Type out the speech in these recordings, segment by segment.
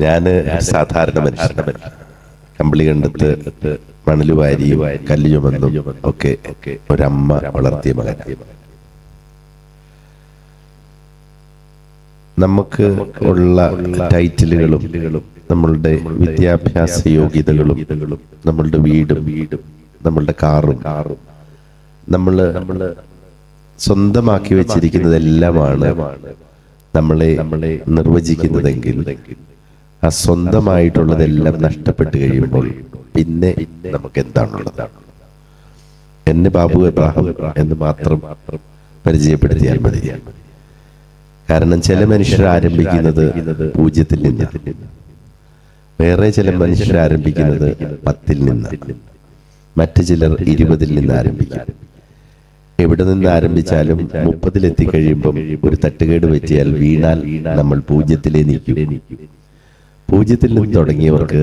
ഞാന് സാധാരണ മനുഷ്യൻ. കമ്പിളി കണ്ടത്ത് മണലുവാരിയും കല്ല് ചുമന്നും ഒക്കെ ഒരമ്മ വളർത്തിയ മകൻ. നമുക്ക് ഉള്ള ടൈറ്റിലുകളും നമ്മളുടെ വിദ്യാഭ്യാസ യോഗ്യതകളും നമ്മളുടെ വീടും നമ്മളുടെ കാറും നമ്മള് സ്വന്തമാക്കി വെച്ചിരിക്കുന്നതെല്ലാമാണ് നമ്മളെ നിർവചിക്കുന്നതെങ്കിൽ ആ സ്വന്തമായിട്ടുള്ളതെല്ലാം നഷ്ടപ്പെട്ട് കഴിയുമ്പോൾ പിന്നെ നമുക്ക് എന്താണുള്ളത്? എന്നെ ബാബു എബ്രാഹിം എന്ന് മാത്രം പരിചയപ്പെടുത്തിയാൽ മതി. കാരണം ചില മനുഷ്യർ ആരംഭിക്കുന്നത് 0-ൽ നിന്ന്, വേറെ ചില മനുഷ്യർ ആരംഭിക്കുന്നത് 10-ൽ നിന്ന്, മറ്റു ചിലർ 20-ൽ നിന്ന് ആരംഭിക്കും. എവിടെ നിന്ന് ആരംഭിച്ചാലും 30-ൽ എത്തിക്കഴിയുമ്പം ഒരു തട്ടുകേട് പറ്റിയാൽ വീണാൽ നമ്മൾ 0-ത്തിലേ നിൽക്കും. 0-ൽ നിന്ന് തുടങ്ങിയവർക്ക്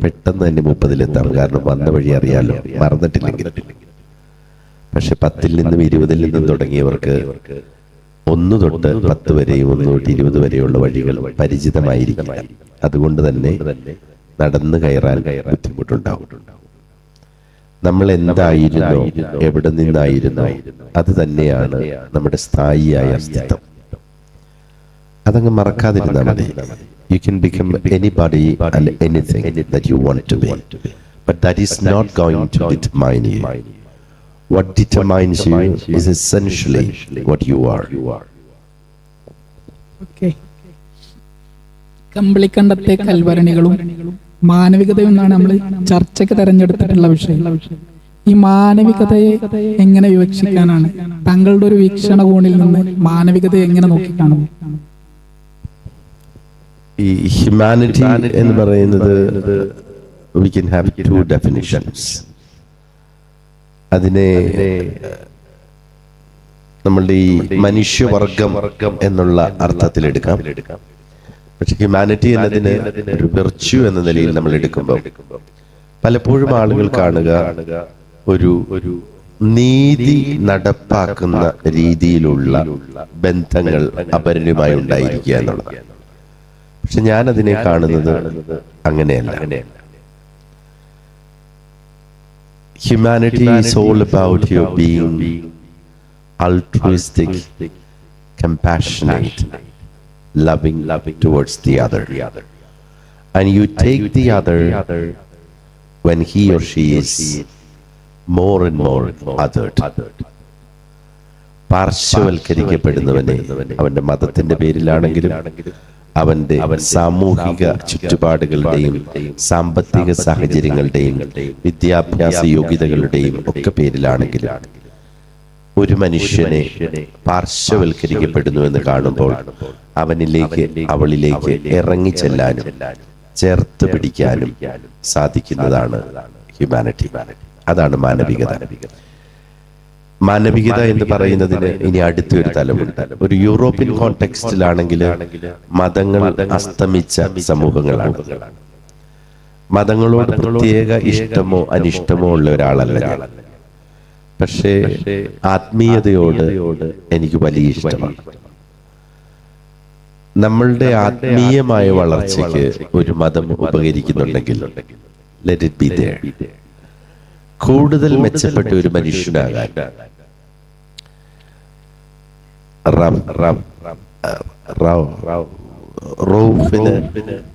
പെട്ടെന്ന് തന്നെ 30-ൽ എത്താം. കാരണം വന്ന വഴി അറിയാലോ, മറന്നിട്ടില്ലെങ്കിൽ. പക്ഷെ 10-ൽ നിന്നും 20-ൽ നിന്നും തുടങ്ങിയവർക്ക് 1 തൊട്ട് 10 വരെയും 1 തൊട്ട് 20 വരെയുള്ള വഴികൾ പരിചിതമായിരിക്കില്ല. അതുകൊണ്ട് തന്നെ നടന്നു കയറാൻ ബുദ്ധിമുട്ടുണ്ടാവും. നമ്മൾ എന്തായിരുന്നോ, എവിടെ നിന്നായിരുന്നോ, അത് തന്നെയാണ് നമ്മുടെ സ്ഥായിയായ അസ്തിത്വം. അതങ്ങ് മറക്കാതിരുന്നാൽ മതി. You can become anybody and anything that you want to be, but that is not going to determine you. What determines you is essentially what you are. Okay. കമ്പിളിക്കണ്ടത്തെ കൽവരണികളും മാനവികതയും എന്നാണ് നമ്മൾ ചർച്ചയ്ക്ക് തെരഞ്ഞെടുത്തിട്ടുള്ള വിഷയം. ഈ മാനവികതയെ എങ്ങനെ വിവക്ഷിക്കാനാണ് താങ്കളുടെ ഒരു വീക്ഷണകോണിൽ നിന്ന് മാനവികതയെ എങ്ങനെ നോക്കിക്കാണും? ഈ ഹ്യൂമാനിറ്റി എന്ന് പറയുന്നത് we can have 2 definitions. അതിനെ നമ്മളുടെ ഈ മനുഷ്യവർഗം എന്നുള്ള അർത്ഥത്തിലെടുക്കാം. പക്ഷെ ഹ്യൂമാനിറ്റി എന്നതിന് ഒരു വെർച്യു എന്ന നിലയിൽ നമ്മൾ എടുക്കുമ്പോൾ പലപ്പോഴും ആളുകൾ കാണുക ഒരു നീതി നടപ്പാക്കുന്ന രീതിയിലുള്ള ബന്ധങ്ങൾ അപരനുമായി ഉണ്ടായിരിക്കുക എന്നുള്ളതാണ്. പക്ഷെ ഞാൻ അതിനെ കാണുന്നത് അങ്ങനെയല്ല. Humanity is all about your being altruistic, compassionate, loving towards the other. And you take the other when he or she is more and more othered. പാർശ്വവൽക്കരിക്കപ്പെടുന്നവനെ അവന്റെ മതത്തിന്റെ പേരിലാണെങ്കിലും അവന്റെ സാമൂഹിക ചുറ്റുപാടുകളുടെയും സാമ്പത്തിക സാഹചര്യങ്ങളുടെയും വിദ്യാഭ്യാസ യോഗ്യതകളുടെയും ഒക്കെ പേരിലാണെങ്കിലും ഒരു മനുഷ്യനെ പാർശ്വവൽക്കരിക്കപ്പെടുന്നു എന്ന് കാണുമ്പോൾ അവനിലേക്ക് അവളിലേക്ക് ഇറങ്ങിച്ചെല്ലാനും ചേർത്ത് പിടിക്കാനും സാധിക്കുന്നതാണ് ഹ്യൂമാനിറ്റി. അതാണ് മാനവികത. മാനവികത എന്ന് പറയുന്നതിന് ഇനി അടുത്തൊരു തലമുണ്ട്. ഒരു യൂറോപ്യൻ കോണ്ടെക്സ്റ്റിലാണെങ്കിൽ മതങ്ങൾ അസ്തമിച്ച സമൂഹങ്ങളാണ്. മതങ്ങളോട് പ്രത്യേക ഇഷ്ടമോ അനിഷ്ടമോ ഉള്ള ഒരാളല്ല ഞാൻ. പക്ഷേ ആത്മീയതയോട് എനിക്ക് വലിയ ഇഷ്ടമാണ്. നമ്മളുടെ ആത്മീയമായ വളർച്ചയ്ക്ക് ഒരു മതം ഉപകരിക്കുന്നുണ്ടെങ്കിൽ let it be there. കൂടുതൽ മെച്ചപ്പെട്ട ഒരു മനുഷ്യനാകാൻ റൌഫിന്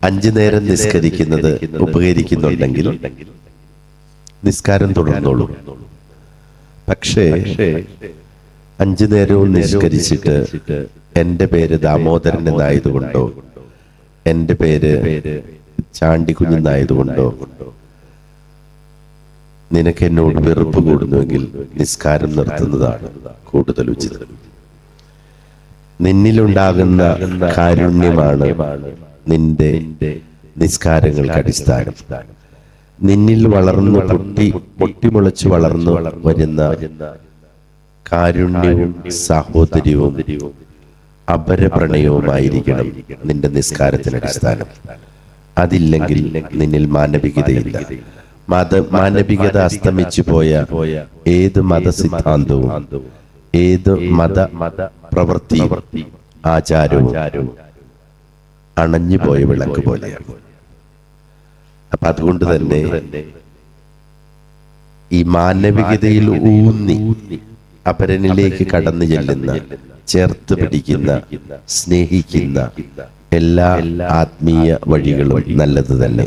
5 നേരം നിസ്കരിക്കുന്നത് ഉപകരിക്കുന്നുണ്ടെങ്കിൽ നിസ്കാരം തുടർന്നോളൂ. പക്ഷേ 5 നേരവും നിസ്കരിച്ചിട്ട് എന്റെ പേര് ദാമോദരൻ എന്നായതുകൊണ്ടോ എന്റെ പേര് ചാണ്ടിക്കുഞ്ഞെന്നായതുകൊണ്ടോ നിനക്ക് എന്നോട് വെറുപ്പ് കൂടുന്നുവെങ്കിൽ നിസ്കാരം നിർത്തുന്നതാണ് കൂടുതൽ ഉചിതം. നിന്നിലുണ്ടാകുന്ന കാരുണ്യമാണ് നിന്റെ നിസ്കാരങ്ങൾക്ക് അടിസ്ഥാനം. നിന്നിൽ വളർന്നു പൊട്ടിമുളച്ചു വളർന്നു വരുന്ന കാരുണ്യവും സാഹോദര്യവും അപരപ്രണയവുമായിരിക്കണം നിന്റെ നിസ്കാരത്തിന് അടിസ്ഥാനം. അതില്ലെങ്കിൽ നിന്നിൽ മാനവികതയില്ല. മാനവികത അസ്തമിച്ചു പോയ ഏത് മതസിദ്ധാന്തവും ഏത് മത പ്രവൃത്തിയും ആചാരവും അണഞ്ഞുപോയ വിളക്ക് പോലെയാണ്. അപ്പൊ അതുകൊണ്ട് തന്നെ ഈ മാനവികതയിൽ ഊന്നി അപരനിലേക്ക് കടന്നു ചെല്ലുന്ന, ചേർത്ത് പിടിക്കുന്ന, സ്നേഹിക്കുന്ന എല്ലാ ആത്മീയ വഴികളും നല്ലത് തന്നെ.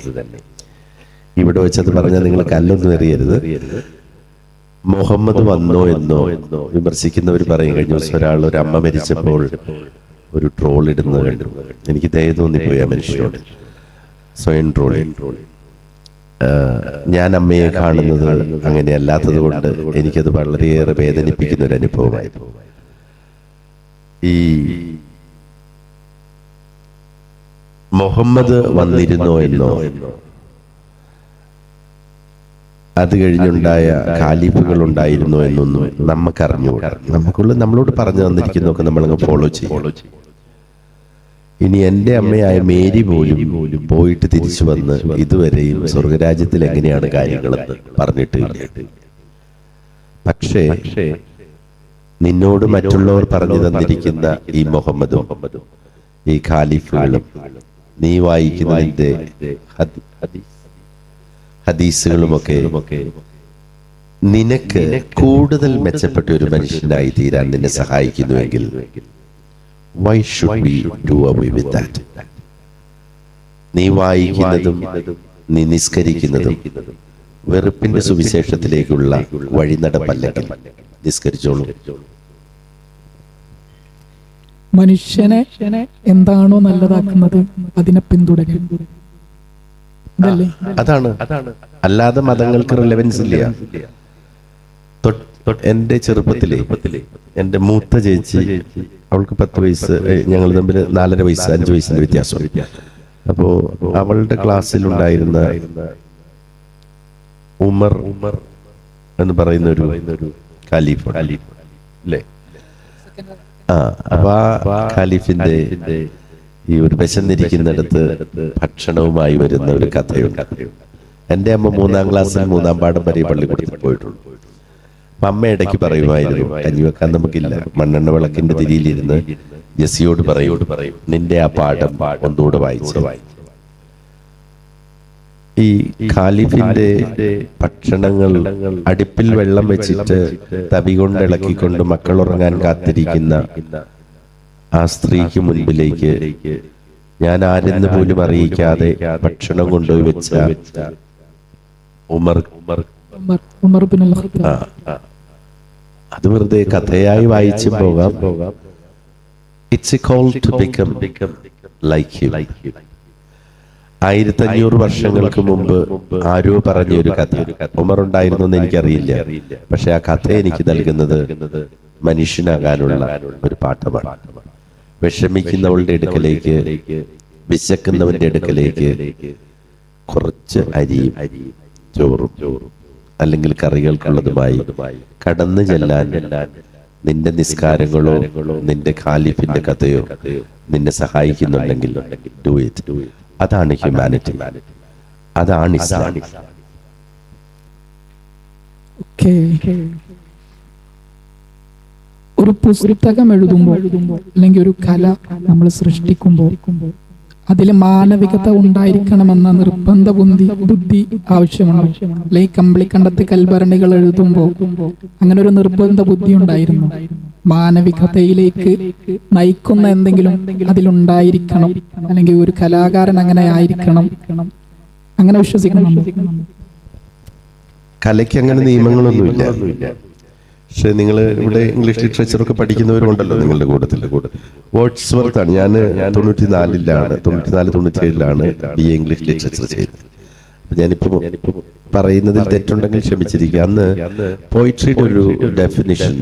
ഇവിടെ വെച്ചത് പറഞ്ഞാൽ നിങ്ങൾ കല്ലൊന്നും എറിയരുത്. മുഹമ്മദ് വന്നോ എന്നോ വിമർശിക്കുന്നവർ പറയും. കഴിഞ്ഞ ദിവസം ഒരാൾ ഒരു അമ്മ മരിച്ചപ്പോൾ ഒരു ട്രോൾ ഇടുന്നത് കണ്ടു. എനിക്ക് ദയ തോന്നിപ്പോയി ആ മനുഷ്യനോട്. സ്വയം ട്രോൾ. ഞാൻ അമ്മയെ കാണുന്നത് അങ്ങനെയല്ലാത്തത് കൊണ്ട് എനിക്കത് വളരെയേറെ വേദനിപ്പിക്കുന്ന ഒരു അനുഭവമായി. ഈ മുഹമ്മദ് വന്നിരുന്നോ എന്നോ, അത് കഴിഞ്ഞുണ്ടായ ഖാലിഫുകൾ ഉണ്ടായിരുന്നോ എന്നൊന്നും നമുക്കറിഞ്ഞുകൂടാ. നമ്മളോട് പറഞ്ഞു തന്നിരിക്കുന്നതൊക്കെ നമ്മളങ്ങ് ഫോളോ ചെയ്യും. ഇനി എൻ്റെ അമ്മയായ മേരി പോലും പോയിട്ട് തിരിച്ചു വന്ന് ഇതുവരെയും സ്വർഗരാജ്യത്തിൽ എങ്ങനെയാണ് കാര്യങ്ങളെന്ന് പറഞ്ഞിട്ടില്ല. പക്ഷേ നിന്നോട് മറ്റുള്ളവർ പറഞ്ഞു തന്നിരിക്കുന്ന ഈ മുഹമ്മദും ഈ ഖാലിഫുകളും നീ വായിക്കുന്നതിന്റെ ഹദീസുകളുമൊക്കെ നിനക്ക് കൂടുതൽ മെച്ചപ്പെട്ട ഒരു മനുഷ്യനായി തീരാൻ നിന്നെ സഹായിക്കുന്നുവെങ്കിൽ why should we do away with that? നീ വായിക്കുന്നതും നീ നിസ്കരിക്കുന്നതും വെറുപ്പിന്റെ സുവിശേഷത്തിലേക്കുള്ള വഴിനടപ്പല്ലെങ്കിൽ നിസ്കരിച്ചോളൂ. മനുഷ്യനെ എന്താണോ നല്ലതാക്കുന്നത് അതിനെ പിന്തുടരും. അതാണ്. അല്ലാതെ മതങ്ങൾക്ക് റിലവൻസ് ഇല്ല. എന്റെ ചെറുപ്പത്തിലെ എന്റെ മൂത്ത ചേച്ചി, അവൾക്ക് 10 വയസ്സ്, ഞങ്ങൾ തമ്മിൽ 4.5 വയസ്സ്, 5 വയസ്സിന്റെ വ്യത്യാസം. അപ്പോ അവളുടെ ക്ലാസ്സിലുണ്ടായിരുന്ന ഉമർ എന്ന് പറയുന്ന ഒരു ഖലീഫ് അല്ലേ? അപ്പൊ ആ ഖലീഫിന്റെ ഈ ഒരു വിശന്നിരിക്കുന്നിടത്ത് ഭക്ഷണവുമായി വരുന്ന ഒരു കഥയുണ്ട്. എൻ്റെ അമ്മ 3-ാം ക്ലാസ്സിൽ 3-ാം പാഠം വരെ പള്ളിക്കൂടത്തിൽ പോയിട്ടുള്ളൂ. അപ്പൊ അമ്മ ഇടയ്ക്ക് പറയുമായിരുന്നു, കഞ്ഞി വെക്കാൻ നമുക്കില്ല. മണ്ണെണ്ണ വിളക്കിന്റെ തിരിയിലിരുന്ന് ജെസ്സിയോട് പറയും, നിന്റെ ആ പാഠം ഒന്നുകൂടെ വായിച്ചു. ഈ ഖാലിഫിന്റെ ഭക്ഷണങ്ങൾ അടുപ്പിൽ വെള്ളം വെച്ചിട്ട് തവി കൊണ്ട് ഇളക്കിക്കൊണ്ട് മക്കൾ ഉറങ്ങാൻ കാത്തിരിക്കുന്ന ആ സ്ത്രീക്ക് മുൻപിലേക്ക് ഞാൻ ആരെന്ന് പോലും അറിയിക്കാതെ ഭക്ഷണം കൊണ്ടുപോയി വെച്ച ഉമർ, അത് വെറുതെ കഥയായി വായിച്ചു പോകാം. It's a call to become like him. 1500 വർഷങ്ങൾക്ക് മുമ്പ് ആരോ പറഞ്ഞൊരു കഥ. ഉമർ ഉണ്ടായിരുന്നു എന്ന് എനിക്കറിയില്ല. പക്ഷെ ആ കഥ എനിക്ക് നൽകുന്നത് മനുഷ്യനാകാനുള്ള ഒരു പാഠമാണ്. വിഷമിക്കുന്നവളുടെ അടുക്കലേക്ക്, വിശക്കുന്നവന്റെ അടുക്കലേക്ക് കുറച്ച് അരിയും ചോറും അല്ലെങ്കിൽ കറികൾക്കുള്ളതുമായി കടന്നു ചെല്ലാൻ നിന്റെ നിസ്കാരങ്ങളോ നിന്റെ ഖാലിഫിന്റെ കഥയോ നിന്നെ സഹായിക്കുന്നുണ്ടെങ്കിൽ ഡു ഇറ്റ്. അതാണ് ഹ്യൂമാനിറ്റി, അതാണ് ഇസ്ലാം. ഒരു പുസ്തകം എഴുതുമ്പോൾ അല്ലെങ്കിൽ ഒരു കല നമ്മൾ സൃഷ്ടിക്കുമ്പോൾ അതിൽ മാനവികത ഉണ്ടായിരിക്കണമെന്ന നിർബന്ധ ബുദ്ധി ആവശ്യമാണ്. അല്ലെങ്കിൽ കമ്പിളിക്കണ്ടത്ത് കൽഭരണികൾ എഴുതുമ്പോൾ അങ്ങനെ ഒരു നിർബന്ധ ബുദ്ധി ഉണ്ടായിരുന്നു. മാനവികതയിലേക്ക് നയിക്കുന്ന എന്തെങ്കിലും അതിലുണ്ടായിരിക്കണം, അല്ലെങ്കിൽ ഒരു കലാകാരൻ അങ്ങനെ ആയിരിക്കണം, അങ്ങനെ വിശ്വസിക്കണം. കലയ്ക്ക് അങ്ങനെ നിയമങ്ങളൊന്നുമില്ല. പക്ഷെ നിങ്ങൾ ഇവിടെ ഇംഗ്ലീഷ് ലിറ്ററേച്ചറൊക്കെ പഠിക്കുന്നവരുണ്ടല്ലോ നിങ്ങളുടെ കൂട്ടത്തിൽ. വേർഡ്സ്വർത്ത് ആണ്. ഞാൻ 94-97 BA ഇംഗ്ലീഷ് ലിറ്ററേച്ചർ ചെയ്തത്. ഞാനിപ്പോ പറയുന്നതിൽ തെറ്റുണ്ടെങ്കിൽ ക്ഷമിച്ചിരിക്കുക. അന്ന് പോയിട്രിയുടെ ഒരു ഡെഫിനിഷൻ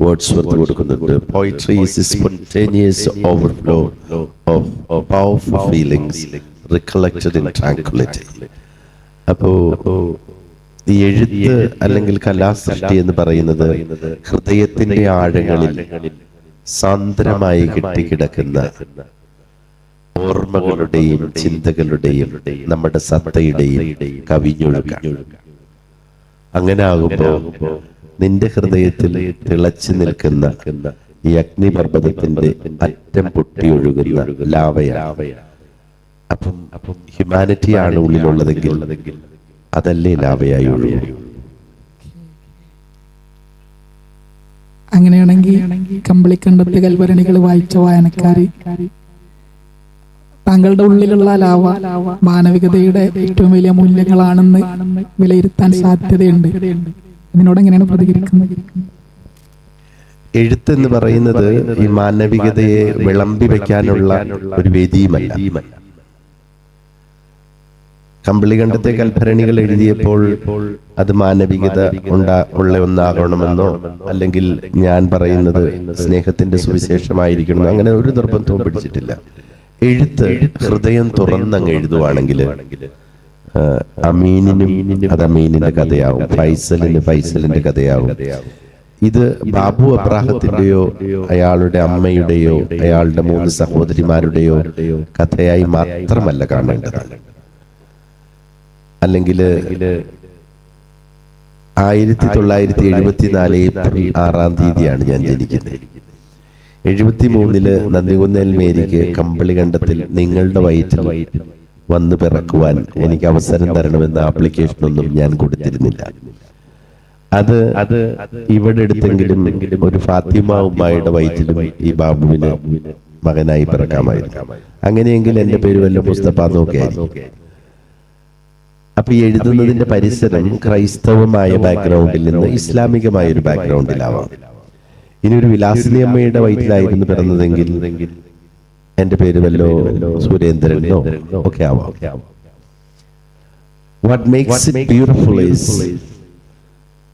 വേർഡ്സ്വർത്ത് കൊടുക്കുന്നുണ്ട്. Poetry is a spontaneous overflow of powerful feelings recollected in tranquillity. അപ്പോ ഈ എഴുത്ത് അല്ലെങ്കിൽ കലാസൃഷ്ടി എന്ന് പറയുന്നത് ഹൃദയത്തിന്റെ ആഴങ്ങളിൽ സാന്ദ്രമായി കെട്ടിക്കിടക്കുന്ന ഓർമ്മകളുടെയും ചിന്തകളുടെയും നമ്മുടെ സത്തയുടെയും കവിഞ്ഞൊഴുക്കാണ്. അങ്ങനെ ആകുമ്പോൾ നിന്റെ ഹൃദയത്തിൽ തിളച്ചു നിൽക്കുന്ന ഈ അഗ്നിപർവ്വതത്തിന്റെ അറ്റം പൊട്ടിയൊഴുകുന്ന ലാവയാണ്. അപ്പം ഹ്യൂമാനിറ്റിയാണ് ഉള്ളിലുള്ളതെങ്കിൽ അതല്ലേ ലാവയായി ഒഴുകും. അങ്ങനെയാണെങ്കിൽ കമ്പളിക്കണ്ടത്തെ കൽഭരണികൾ വായിച്ച വായനക്കാര് താങ്കളുടെ ഉള്ളിലുള്ള ലാവ മാനവികതയുടെ ഏറ്റവും വലിയ മൂല്യങ്ങളാണെന്ന് വിലയിരുത്താൻ സാധ്യതയുണ്ട്. ഇതിനോട് എങ്ങനെയാണ് പ്രതികരിക്കുന്നത്? എഴുത്തെന്ന് പറയുന്നത് ഈ മാനവികതയെ വിളമ്പി വെക്കാനുള്ള ഒരു വേദിയുമല്ല. കമ്പളികണ്ടത്തെ കൽഭരണികൾ എഴുതിയപ്പോൾ അത് മാനവികത ഉള്ള ഒന്നാകണമെന്നോ അല്ലെങ്കിൽ ഞാൻ പറയുന്നത് സ്നേഹത്തിന്റെ സുവിശേഷമായിരിക്കണമെന്നോ അങ്ങനെ ഒരു നിർബന്ധവും പിടിച്ചിട്ടില്ല. എഴുത്ത് ഹൃദയം തുറന്നങ്ങ് എഴുതുവാണെങ്കിൽ അമീനിനും അത് അമീനിന്റെ കഥയാവും, ഫൈസലിന് ഫൈസലിന്റെ കഥയാവും. ഇത് ബാബു അബ്രാഹത്തിന്റെയോ അയാളുടെ അമ്മയുടെയോ അയാളുടെ 3 സഹോദരിമാരുടെയോ കഥയായി മാത്രമല്ല കാണേണ്ടതാണ്. അല്ലെങ്കിൽ 1974 ഏപ്രിൽ 6-ാം തീയതിയാണ് ഞാൻ ജനിക്കുന്നത്. 73 നന്ദികുന്നേൽ മേരിക്ക് കമ്പളികണ്ടത്തിൽ നിങ്ങളുടെ വയറ്റിൽ വന്ന് പിറക്കുവാൻ എനിക്ക് അവസരം തരണമെന്ന ആപ്ലിക്കേഷനൊന്നും ഞാൻ കൊടുത്തിരുന്നില്ല. അത് ഇവിടെ എടുത്തെങ്കിലും ഒരു ഫാത്തിമ ഉമ്മായുടെ വയറ്റിലും ഈ ബാബുവിന് മകനായി പിറക്കാമായിരുന്നു. അങ്ങനെയെങ്കിൽ എന്റെ പേര് വല്ല മുസ്തഫ എന്നൊക്കെ ആയിരിക്കും. അപ്പൊ ഈ എഴുതുന്നതിന്റെ പരിസരം ക്രൈസ്തവമായ ബാക്ക്ഗ്രൗണ്ടിൽ നിന്ന് ഇസ്ലാമികമായ ഒരു ബാക്ക്ഗ്രൗണ്ടിലാവാം. ഇനി ഒരു വിലാസിനി അമ്മയുടെ വയറ്റിലായിരുന്നു പിറന്നതെങ്കിൽ എന്റെ പേര് വല്ലോ സുരേന്ദ്രനോ ഒക്കെ ആവാം. What makes it beautiful is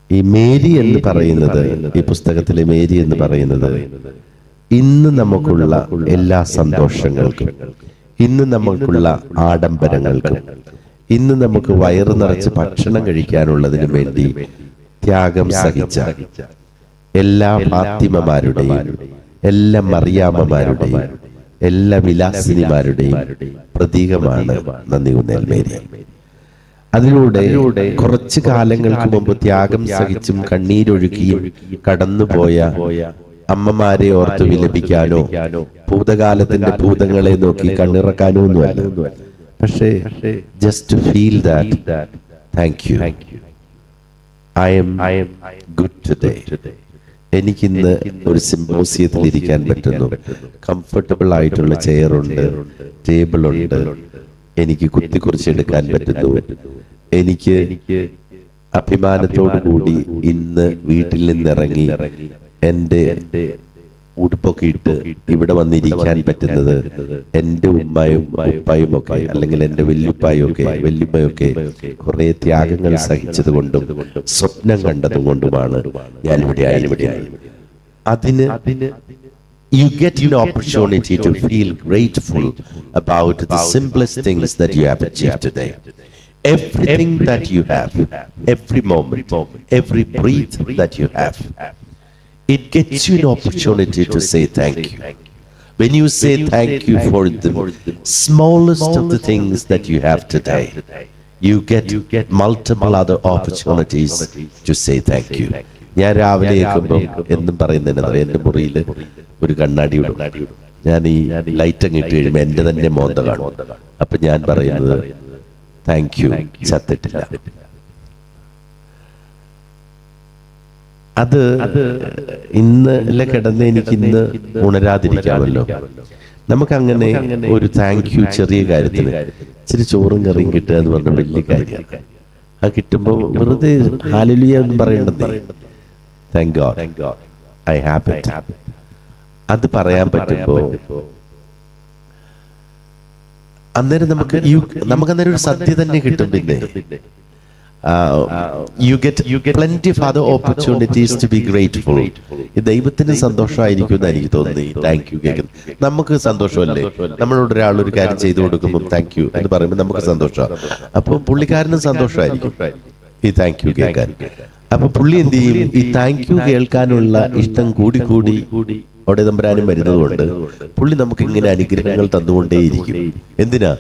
ഈ മേരി എന്ന് പറയുന്നത്, ഈ പുസ്തകത്തിലെ മേരി എന്ന് പറയുന്നത് ഇന്ന് നമുക്കുള്ള എല്ലാ സന്തോഷങ്ങൾക്കും, ഇന്ന് നമുക്കുള്ള ആഡംബരങ്ങൾക്കും, ഇന്ന് നമുക്ക് വയറ് നിറച്ച് ഭക്ഷണം കഴിക്കാനുള്ളതിനു വേണ്ടി ത്യാഗം സഹിച്ച എല്ലാ ഫാത്തിമമാരുടെയും എല്ലാ മറിയാമ്മമാരുടെയും എല്ലാ വിലാസിനിമാരുടെയും പ്രതീകമാണ് നന്ദികുന്നേൽ മേരി. അതിലൂടെ കുറച്ചു കാലങ്ങൾക്ക് മുമ്പ് ത്യാഗം സഹിച്ചും കണ്ണീരൊഴുക്കിയും കടന്നുപോയ അമ്മമാരെ ഓർത്ത് വിലപിക്കാനോ ഭൂതകാലത്തിന്റെ ഭൂതങ്ങളെ നോക്കി കണ്ണിറക്കാനോ ഒന്നുമല്ല. പക്ഷേ just feel that thank you, I M good today. എനിക്കിന്ന് ഒരു സിംബോസിയത്തിൽ ഇരിക്കാൻ പറ്റുന്നു, കംഫർട്ടബിൾ ആയിട്ടുള്ള ചെയറുണ്ട്, ടേബിളുണ്ട്, എനിക്ക് കുത്തിക്കുറിച്ചെടുക്കാൻ പറ്റുന്നു. എനിക്ക് അഭിമാനത്തോടു കൂടി ഇന്ന് വീട്ടിൽ നിന്നിറങ്ങി എൻ്റെ ഉടുപ്പൊക്കെ ഇട്ട് ഇവിടെ വന്നിരിക്കാൻ പറ്റുന്നത് എൻ്റെ ഉമ്മയും ഉപ്പായും ഒക്കെ അല്ലെങ്കിൽ എൻ്റെ വല്യുമ്മയൊക്കെ കുറെ ത്യാഗങ്ങൾ സഹിച്ചത് കൊണ്ടും സ്വപ്നം കണ്ടതും കൊണ്ടുമാണ് ഞാൻ ഇവിടെ ആയിരിക്കുന്നത്. അതിന് you get an opportunity to feel grateful about the simplest things that you have achieved today. Everything that you have, every moment, every breath that you have, it gets you an opportunity to say thank you. When you say thank you for the smallest of the things that you have today, you get multiple other opportunities to say thank you. ഞാൻ രാവിലെ കേൾക്കുമ്പോൾ എന്നും പറയുന്നതിന് എൻ്റെ മുറിയിൽ ഒരു കണ്ണാടി ഇടും. ഞാൻ ഈ ലൈറ്റ് അങ്ങ് ഇട്ട് കഴിയുമ്പോൾ എൻ്റെ തന്നെ മോന്ത കാണും. അപ്പൊ ഞാൻ പറയുന്നത് താങ്ക് യു, ചത്തിട്ടില്ല. അത് ഇന്നലെ കിടന്ന് എനിക്ക് ഇന്ന് ഉണരാതിരിക്കാമല്ലോ. നമുക്കങ്ങനെ ഒരു താങ്ക് യു ചെറിയ കാര്യത്തിന് ഇച്ചിരി ചോറും കറിയും കിട്ടുക എന്ന് പറഞ്ഞ വലിയ കാര്യമാണ്. അത് കിട്ടുമ്പോൾ വെറുതെ ഹല്ലേലൂയ എന്ന് പറയേണ്ടത് thank God I have it. അത് പറയാൻ പറ്റുമ്പോ അന്നേരം നമുക്കന്നേരം ഒരു സത്യ തന്നെ കിട്ടും. പിന്നെ you get plenty of other opportunities to be grateful. ദൈവത്തിന് സന്തോഷമായിരിക്കും എന്ന് എനിക്ക് തോന്നി താങ്ക് യു കേൾക്കുന്നു. നമുക്ക് സന്തോഷമല്ലേ, നമ്മളോട് ഒരാൾ ഒരു കാര്യം ചെയ്തു കൊടുക്കുമ്പോൾ താങ്ക് യു എന്ന് പറയുമ്പോൾ നമുക്ക് സന്തോഷമാണ്. അപ്പൊ പുള്ളിക്കാരനും സന്തോഷമായിരിക്കും ഈ താങ്ക് യു കേൾക്കാൻ. അപ്പൊ പുള്ളി എന്ത് ചെയ്യും, ഈ താങ്ക് യു കേൾക്കാനുള്ള ഇഷ്ടം കൂടി അവിടെ തമ്പുരാനും വരുന്നതുകൊണ്ട് പുള്ളി നമുക്ക് ഇങ്ങനെ അനുഗ്രഹങ്ങൾ തന്നുകൊണ്ടേയിരിക്കും. എന്തിനാ?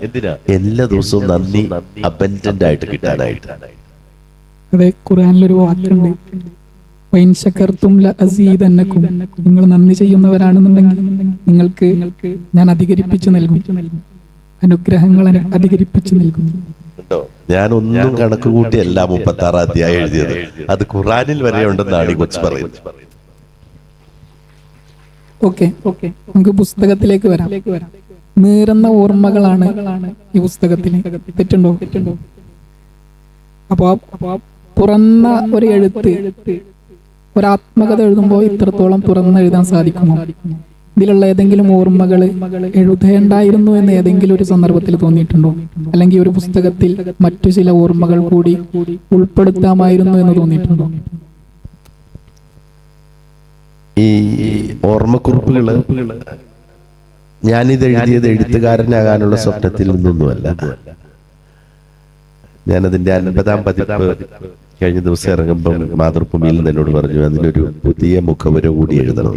എല്ലാ ദിവസവും നന്ദി അബൻഡന്റ് ആയിട്ട് കിട്ടാനായിട്ട്. അതെ, ഖുർആനിലൊരു വാക്കുണ്ട്, വൈൻ ശകർത്തും ലഅസീദന്നകും, നിങ്ങൾ നന്ദി ചെയ്യുന്നവരാണെന്നുണ്ടെങ്കിൽ നിങ്ങൾക്ക് ഞാൻ അധികരിപ്പിച്ചു നൽകും, അനുഗ്രഹങ്ങൾ അധികരിപ്പിച്ചു നൽകും. ഞാനൊന്നും കണക്ക് കൂട്ടിയല്ല 36 അധ്യായം എഴുതിയത്, അത് ഖുറാനിൽ വരെ ഉണ്ടെന്നാണ് ഈ കൊച്ചു പറയുന്നത്. ഓക്കെ, നമുക്ക് പുസ്തകത്തിലേക്ക് വരാം. നീറുന്ന ഓർമ്മകളാണ് ഈ പുസ്തകത്തിന്. തെറ്റുണ്ടോ? അപ്പോ തുറന്ന ഒരു എഴുത്ത്, ഒരാത്മകഥ എഴുതുമ്പോൾ ഇത്രത്തോളം തുറന്നെഴുതാൻ സാധിക്കുമോ? ഇതിലുള്ള ഏതെങ്കിലും ഓർമ്മകൾ എഴുതേണ്ടായിരുന്നു എന്ന് ഏതെങ്കിലും ഒരു സന്ദർഭത്തിൽ തോന്നിയിട്ടുണ്ടോ? അല്ലെങ്കിൽ ഒരു പുസ്തകത്തിൽ മറ്റു ചില ഓർമ്മകൾ കൂടി ഉൾപ്പെടുത്താമായിരുന്നു എന്ന് തോന്നിയിട്ടുണ്ടോ? ഈ ഓർമ്മക്കുറിപ്പുകള് ഞാനിത് എഴുതിയത് എഴുത്തുകാരനാകാനുള്ള സ്വപ്നത്തിൽ നിന്നൊന്നുമല്ല. ഞാനതിന്റെ 50-ാം പതിപ്പ് കഴിഞ്ഞ ദിവസം ഇറങ്ങുമ്പോൾ മാതൃഭൂമിയിൽ എന്നോട് പറഞ്ഞു അതിനൊരു പുതിയ മുഖവര കൂടി എഴുതണം.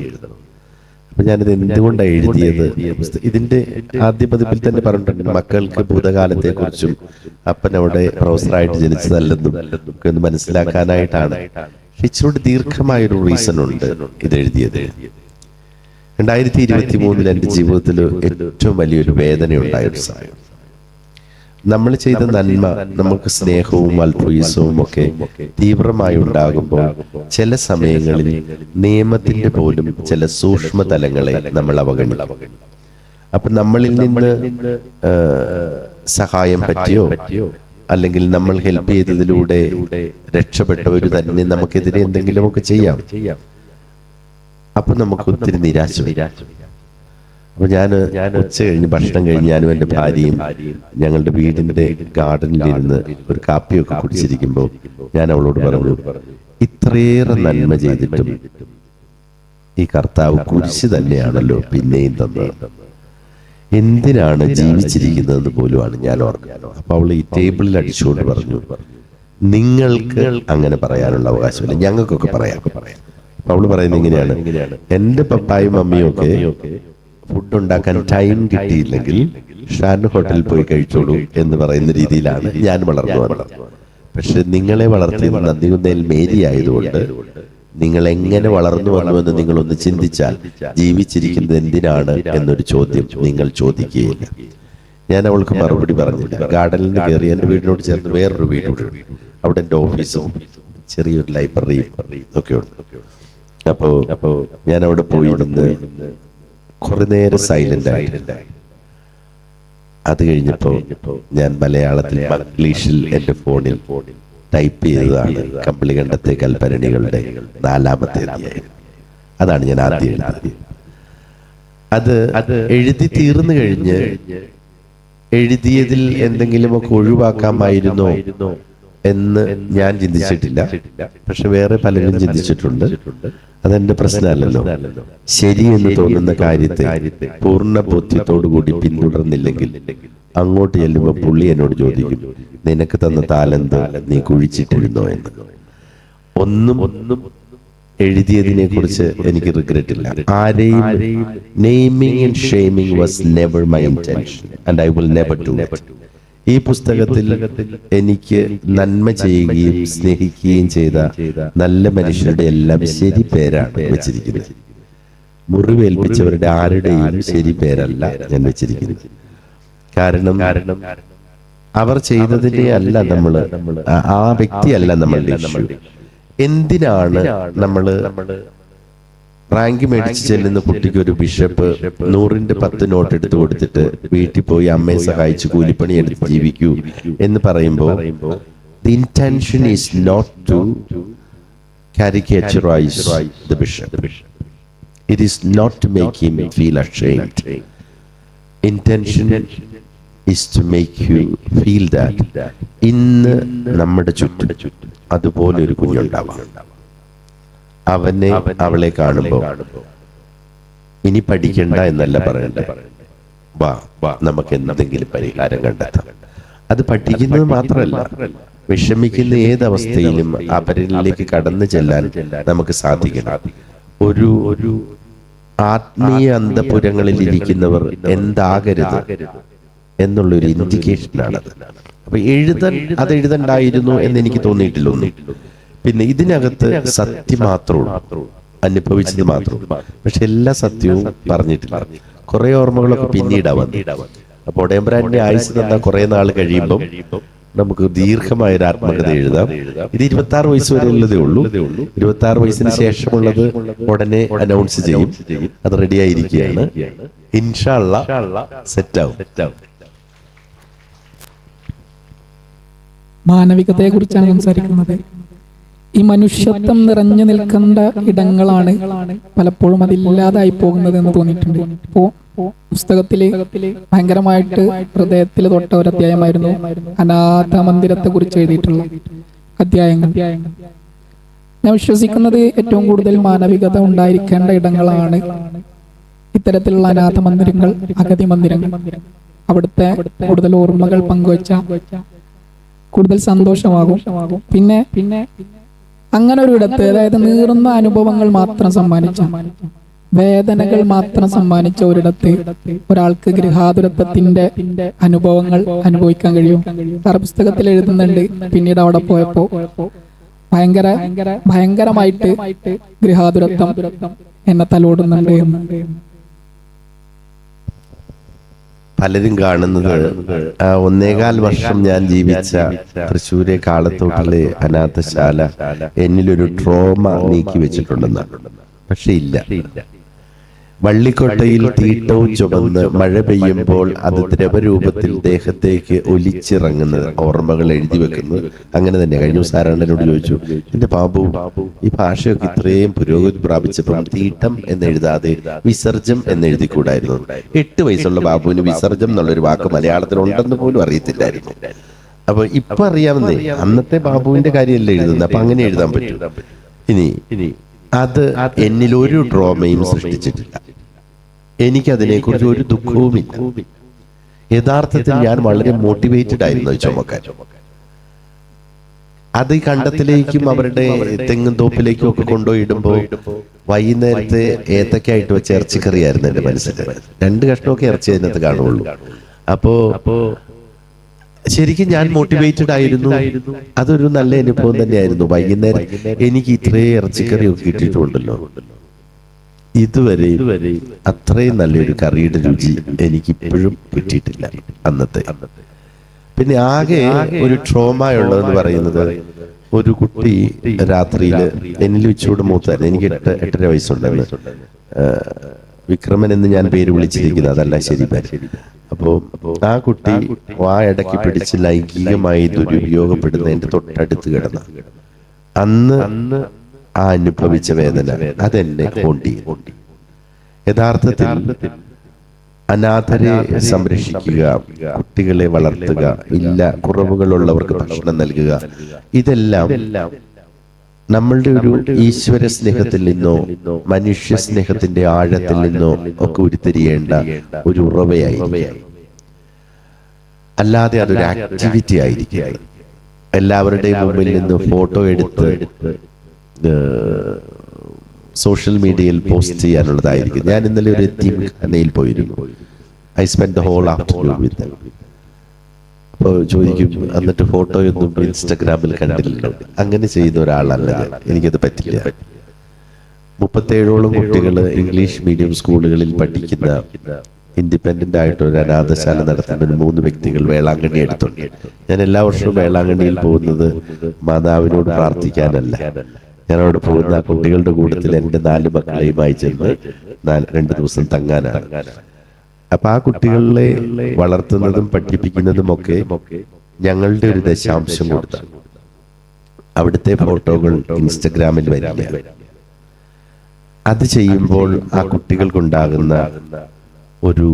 അപ്പൊ ഞാനിത് എന്തുകൊണ്ടാണ് എഴുതിയത്? ഇതിന്റെ ആദ്യ പതിപ്പിൽ തന്നെ പറഞ്ഞിട്ടുണ്ട്, മക്കൾക്ക് ഭൂതകാലത്തെ കുറിച്ചും അപ്പൻ അവിടെ പ്രൊഫസറായിട്ട് ജനിച്ചതല്ലെന്നും ഒക്കെ ഒന്ന് മനസ്സിലാക്കാനായിട്ടാണ്. ഇച്ചിരി ദീർഘമായൊരു റീസൺ ഉണ്ട് ഇത് എഴുതിയത്. 2023 എൻ്റെ ജീവിതത്തിൽ ഏറ്റവും വലിയൊരു വേദനയുണ്ടായൊരു സമയം. നമ്മൾ ചെയ്ത നന്മ, നമുക്ക് സ്നേഹവും അൽപുയിസവും ഒക്കെ തീവ്രമായി ഉണ്ടാകുമ്പോൾ ചില സമയങ്ങളിൽ നിയമത്തിന്റെ പോലും ചില സൂക്ഷ്മ തലങ്ങളെ നമ്മൾ അവഗണിക്കും. അപ്പൊ നമ്മളിൽ നിന്ന് സഹായം പറ്റിയോ അല്ലെങ്കിൽ നമ്മൾ ഹെൽപ്പ് ചെയ്തതിലൂടെ രക്ഷപ്പെട്ടവര് തന്നെ നമുക്കെതിരെ എന്തെങ്കിലുമൊക്കെ ചെയ്യാം. അപ്പൊ നമുക്ക് ഒത്തിരി നിരാശ. അപ്പൊ ഞാൻ ഉച്ച കഴിഞ്ഞ് ഭക്ഷണം കഴിഞ്ഞ് ഞാനും എൻ്റെ ഭാര്യയും ഞങ്ങളുടെ വീടിന്റെ ഗാർഡനിലിരുന്ന് ഒരു കാപ്പിയൊക്കെ കുടിച്ചിരിക്കുമ്പോൾ ഞാൻ അവളോട് പറഞ്ഞു, ഇത്രയേറെ നന്മ ചെയ്തിട്ടും ഈ കർത്താവ് കുരിശ് തന്നെയാണല്ലോ പിന്നെയും തന്നത്, എന്തിനാണ് ജീവിച്ചിരിക്കുന്നതെന്ന് പോലുമാണ് ഞാൻ ഓർക്കുന്നത്. അപ്പൊ അവൾ ഈ ടേബിളിൽ അടിച്ചുകൊണ്ട് പറഞ്ഞു, നിങ്ങൾക്ക് അങ്ങനെ പറയാനുള്ള അവകാശമില്ല, ഞങ്ങൾക്കൊക്കെ പറയാം. അപ്പൊ അവള് പറയുന്നത് ഇങ്ങനെയാണ്, എന്റെ പപ്പായും മമ്മിയും ഒക്കെ ഫുഡ് ഉണ്ടാക്കാൻ ടൈം കിട്ടിയില്ലെങ്കിൽ ഷാൻ ഹോട്ടലിൽ പോയി കഴിച്ചോളൂ എന്ന് പറയുന്ന രീതിയിലാണ് ഞാൻ വളർന്നു വന്നത്. പക്ഷെ നിങ്ങളെ വളർത്തിയത് നന്ദികുന്നേൽ മേരി ആയതുകൊണ്ട് നിങ്ങൾ എങ്ങനെ വളർന്നു വന്നുവെന്ന് നിങ്ങളൊന്ന് ചിന്തിച്ചാൽ ജീവിച്ചിരിക്കുന്നത് എന്തിനാണ് എന്നൊരു ചോദ്യം നിങ്ങൾ ചോദിക്കുകയില്ല. ഞാൻ അവൾക്ക് മറുപടി പറഞ്ഞില്ല. ഗാർഡനിൽ നിന്ന് കയറി എൻ്റെ വീടിനോട് ചേർന്ന് വേറൊരു വീടുണ്ട്, അവിടെ എൻ്റെ ഓഫീസും ചെറിയൊരു ലൈബ്രറിയും ഒക്കെ ഉണ്ട്. അപ്പോ ഞാൻ അവിടെ പോയി നിന്ന് കുറെ നേരം സൈലന്റ് ആയിട്ടുണ്ട്. അത് കഴിഞ്ഞപ്പോ ഞാൻ മലയാളത്തിൽ ഇംഗ്ലീഷിൽ എൻ്റെ ഫോണിൽ ടൈപ്പ് ചെയ്തതാണ് കമ്പിളികണ്ടത്തെ കൽപ്പരണികളുടെ 4ാമത്തെ അധ്യായം. അതാണ് ഞാൻ ആദ്യം എഴുതിയത്. അത് എഴുതി തീർന്നു കഴിഞ്ഞ് എഴുതിയതിൽ എന്തെങ്കിലുമൊക്കെ ഒഴിവാക്കാമായിരുന്നോ എന്ന് ഞാൻ ചിന്തിച്ചിട്ടില്ല. പക്ഷെ വേറെ പലരും ചിന്തിച്ചിട്ടുണ്ട്. അതെന്റെ പ്രശ്നമല്ലല്ലോ. ശരി എന്ന് തോന്നുന്ന കാര്യത്തെ പൂർണ്ണ ബോധ്യത്തോടുകൂടി പിന്തുടർന്നില്ലെങ്കിൽ അങ്ങോട്ട് ചെല്ലുമ്പോൾ പുള്ളി എന്നോട് ചോദിക്കും, നിനക്ക് തന്ന താലന്ത് നീ കുഴിച്ചിട്ടിരുന്നോ എന്ന്. ഒന്നും എഴുതിയതിനെ കുറിച്ച് എനിക്ക് റിഗ്രറ്റ് ഇല്ല. ആരെയും naming and shaming was never my intention and I will never do it. ഈ പുസ്തകത്തിൽ എനിക്ക് നന്മ ചെയ്യുകയും സ്നേഹിക്കുകയും ചെയ്ത നല്ല മനുഷ്യരുടെ എല്ലാം ശരി പേരാണ് വെച്ചിരിക്കുന്നത്. മുറിവേൽപ്പിച്ചവരുടെ ആരുടെയും ശരി പേരല്ല ഞാൻ വെച്ചിരിക്കുന്നത്. കാരണം അവർ ചെയ്തതിനെ അല്ല നമ്മള്, ആ വ്യക്തിയല്ല നമ്മളുടെ ഇഷ്യൂ. എന്തിനാണ് നമ്മള് റാങ്ക് മേടിച്ച് ചെല്ലുന്ന കുട്ടിക്ക് ഒരു ബിഷപ്പ് 100ന്റെ 10 നോട്ട് എടുത്തു കൊടുത്തിട്ട് വീട്ടിൽ പോയി അമ്മയെ സഹായിച്ച് കൂലിപ്പണി എടുത്ത് ജീവിക്കൂ എന്ന് പറയുമ്പോൾ the intention is not to caricaturize the bishop. It is not to make him feel ashamed. Intention is to make you feel that ഇന്ന് നമ്മുടെ ചുറ്റും അതുപോലെ ഒരു കുഞ്ഞുണ്ടാവാം. അവനെ അവളെ കാണുമ്പോ ഇനി പഠിക്കണ്ട എന്നല്ല പറയണ്ടേ, വാ നമുക്ക് എന്തെങ്കിലും പരിഹാരം കണ്ടെത്താം. അത് പഠിക്കുന്നത് മാത്രമല്ല, വിഷമിക്കുന്ന ഏതവസ്ഥയിലും അവരിലേക്ക് കടന്നു ചെല്ലാൻ നമുക്ക് സാധിക്കണം. ഒരു ആത്മീയ അന്തപുരങ്ങളിൽ ഇരിക്കുന്നവർ എന്താകരുത് എന്നുള്ളൊരു ഇൻഡിക്കേഷനാണത്. അപ്പൊ അത് എഴുതണ്ടായിരുന്നു എന്ന് എനിക്ക് തോന്നിയിട്ടില്ല ഒന്നും. പിന്നെ ഇതിനകത്ത് സത്യം മാത്രമുള്ളൂ, അനുഭവിച്ചത് മാത്രം. പക്ഷെ എല്ലാ സത്യവും പറഞ്ഞിട്ടില്ല. കുറെ ഓർമ്മകളൊക്കെ പിന്നീടാ വന്നു. അപ്പൊ ഒടയമ്പ്രാന്റെ ആയുസ് തന്ന കുറെ നാൾ കഴിയുമ്പം നമുക്ക് ദീർഘമായ ഒരു ആത്മകഥ എഴുതാം. ഇത് 26 വയസ്സ് വരെ ഉള്ളതേ ഉള്ളൂ. 26 വയസ്സിന് ശേഷമുള്ളത് ഉടനെ അനൗൺസ് ചെയ്യും. അത് റെഡി ആയിരിക്കുകയാണ്. ഇൻഷാ അല്ലാഹ് സെറ്റാവും. മാനവികതയെ കുറിച്ചാണ് സംസാരിക്കുന്നത്. ഈ മനുഷ്യത്വം നിറഞ്ഞു നിൽക്കേണ്ട ഇടങ്ങളാണ് പലപ്പോഴും അതില്ലാതായി പോകുന്നത് എന്ന് തോന്നിയിട്ടുണ്ട്. ഇപ്പോ പുസ്തകത്തില് ഭയങ്കരമായിട്ട് ഹൃദയത്തിൽ തൊട്ട ഒരു അധ്യായമായിരുന്നു അനാഥ മന്ദിരത്തെ കുറിച്ച് എഴുതിയിട്ടുള്ള അധ്യായങ്ങൾ. ഞാൻ വിശ്വസിക്കുന്നത് ഏറ്റവും കൂടുതൽ മാനവികത ഉണ്ടായിരിക്കേണ്ട ഇടങ്ങളാണ് ഇത്തരത്തിലുള്ള അനാഥ മന്ദിരങ്ങൾ, അഗതി മന്ദിരങ്ങൾ. അവിടുത്തെ കൂടുതൽ ഓർമ്മകൾ പങ്കുവച്ച കൂടുതൽ സന്തോഷമാകും. പിന്നെ അങ്ങനെ ഒരു ഇടത്ത്, അതായത് നീറുന്ന അനുഭവങ്ങൾ മാത്രം സമ്മാനിച്ച, വേദനകൾ മാത്രം സമ്മാനിച്ച ഒരിടത്ത് ഒരാൾക്ക് ഗൃഹാതുരത്വത്തിന്റെ അനുഭവങ്ങൾ അനുഭവിക്കാൻ കഴിയും. പുസ്തകത്തിൽ എഴുതുന്നുണ്ട്, പിന്നീട് അവിടെ പോയപ്പോ ഭയങ്കരമായിട്ട് ഗൃഹാതുരത്വം എന്നെ തലോടുന്നുണ്ട് എന്ന്. പലരും കാണുന്നത് 1.25 വർഷം ഞാൻ ജീവിച്ച തൃശ്ശൂരെ കാളത്തോട്ടിലെ അനാഥശാല എന്നിലൊരു ട്രോമ നീക്കി വെച്ചിട്ടുണ്ടെന്നാണ്. പക്ഷെ ഇല്ല. വള്ളിക്കൊട്ടയിൽ തീട്ടവും ചുമന്ന് മഴ പെയ്യുമ്പോൾ അത് ദ്രവരൂപത്തിൽ ദേഹത്തേക്ക് ഒലിച്ചിറങ്ങുന്നത്, ഓർമ്മകൾ എഴുതി വെക്കുന്നത് അങ്ങനെ തന്നെ. കഴിഞ്ഞ ദിവസം ആരാണ്ടനോട് ചോദിച്ചു, എന്റെ ബാബു ഈ ഭാഷയൊക്കെ ഇത്രയും പുരോഗതി പ്രാപിച്ചപ്പോൾ തീട്ടം എന്നെഴുതാതെ വിസർജം എന്നെഴുതിക്കൂടായിരുന്നു. 8 വയസ്സുള്ള ബാബുവിന് വിസർജം എന്നുള്ളൊരു വാക്ക് മലയാളത്തിൽ ഉണ്ടെന്ന് പോലും അറിയത്തില്ലായിരുന്നു. അപ്പൊ ഇപ്പൊ അറിയാവുന്നേ, അന്നത്തെ ബാബുവിന്റെ കാര്യമല്ലേ എഴുതുന്നത്. അപ്പൊ അങ്ങനെ എഴുതാൻ പറ്റും. ഇനി അത് എന്നിലൊരു ഡ്രോമയും സൃഷ്ടിച്ചിട്ടില്ല. എനിക്കതിനെക്കുറിച്ച് ഒരു ദുഃഖവുമില്ല. യഥാർത്ഥത്തിൽ ഞാൻ വളരെ മോട്ടിവേറ്റഡ് ആയിരുന്നു ചുമക്കാൻ. അത് ഈ കണ്ടത്തിലേക്കും അവരുടെ തെങ്ങും തോപ്പിലേക്കും ഒക്കെ കൊണ്ടുപോയിടുമ്പോൾ വൈകുന്നേരത്തെ ഏത്തക്കായിട്ട് വെച്ച ഇറച്ചിക്കറിയായിരുന്നു എന്റെ മനസ്സിൽ. 2 കഷ്ണമൊക്കെ ഇറച്ചി അതിനകത്ത് കാണുള്ളൂ. അപ്പോ ശരിക്കും ഞാൻ മോട്ടിവേറ്റഡ് ആയിരുന്നു. അതൊരു നല്ല അനുഭവം തന്നെയായിരുന്നു. വൈകുന്നേരം എനിക്ക് ഇത്രയും ഇറച്ചിക്കറിയൊക്കെ കിട്ടിയിട്ടുണ്ടല്ലോ. ഇതുവരെ അത്രയും നല്ലൊരു കറിയുടെ രുചി എനിക്ക് ഇപ്പോഴും കിട്ടിയിട്ടില്ല അന്നത്തെ. പിന്നെ ആകെ ഒരു ട്രോമ ഉള്ളതെന്ന് പറയുന്നത്, ഒരു കുട്ടി രാത്രിയില് എന്നിൽ വെച്ചുകൂടെ മൂത്തായിരുന്നു. എനിക്ക് 8.5 വയസ്സുണ്ടെന്ന്. വിക്രമൻ എന്ന് ഞാൻ പേര് വിളിച്ചിരിക്കുന്നത്, അതല്ല ശരി പേര്. അപ്പോ ആ കുട്ടി ഇടയ്ക്ക് പിടിച്ച് ലൈംഗികമായി ദുരുപയോഗപ്പെടുന്ന എന്റെ തൊട്ടടുത്ത് കിടന്ന അന്ന് ആ അനുഭവിച്ച വേദന അതെന്നെ കൊണ്ടി. യഥാർത്ഥത്തിൽ അനാഥരെ സംരക്ഷിക്കുക, കുട്ടികളെ വളർത്തുക, ഇല്ല കുറവുകളുള്ളവർക്ക് ഭക്ഷണം നൽകുക, ഇതെല്ലാം നമ്മളുടെ ഒരു ഈശ്വര സ്നേഹത്തിൽ നിന്നോ മനുഷ്യ സ്നേഹത്തിന്റെ ആഴത്തിൽ നിന്നോ ഒക്കെ ഉരുത്തിരിയേണ്ട ഒരു ഉറവയായിരിക്കും. അല്ലാതെ അതൊരു ആക്ടിവിറ്റി ആയിരിക്കുക. എല്ലാവരുടെയും മുമ്പിൽ നിന്ന് ഫോട്ടോ എടുത്ത് സോഷ്യൽ മീഡിയയിൽ പോസ്റ്റ് ചെയ്യാനുള്ളതായിരിക്കും. ഞാൻ ഇന്നലെ ഒരു യതീംഖാനയിൽ പോയിരുന്നു. I spend the whole afternoon with them. അപ്പോൾ ചോദിക്കും, എന്നിട്ട് ഫോട്ടോയൊന്നും ഇൻസ്റ്റഗ്രാമിൽ കണ്ടില്ലല്ലോ. അങ്ങനെ ചെയ്യുന്ന ഒരാളല്ല ഞാൻ. എനിക്കത് പറ്റില്ല. 37ഓളം കുട്ടികൾ ഇംഗ്ലീഷ് മീഡിയം സ്കൂളുകളിൽ പഠിക്കുന്ന ഇൻഡിപെൻഡന്റ് ആയിട്ട് ഒരു അനാഥശാല നടത്തുന്ന 3 വ്യക്തികൾ വേളാങ്കണ്ണി എടുത്തുണ്ട്. ഞാൻ എല്ലാ വർഷവും വേളാങ്കണ്ണിയിൽ പോകുന്നത് മാതാവിനോട് പ്രാർത്ഥിക്കാനല്ല. ഞാൻ അവിടെ പോകുന്ന ആ കുട്ടികളുടെ കൂട്ടത്തിൽ എൻ്റെ 4 മക്കളെയുമായി ചെന്ന് 2 ദിവസം തങ്ങാനാണ്. അപ്പൊ ആ കുട്ടികളെ വളർത്തുന്നതും പഠിപ്പിക്കുന്നതും ഒക്കെ ഞങ്ങളുടെ ഒരു ദശാംശം കൊടുത്താണ്. അവിടുത്തെ ഫോട്ടോകൾ ഇൻസ്റ്റഗ്രാമിൽ വരില്ല. അത് ചെയ്യുമ്പോൾ ആ കുട്ടികൾക്കുണ്ടാകുന്ന ഒരു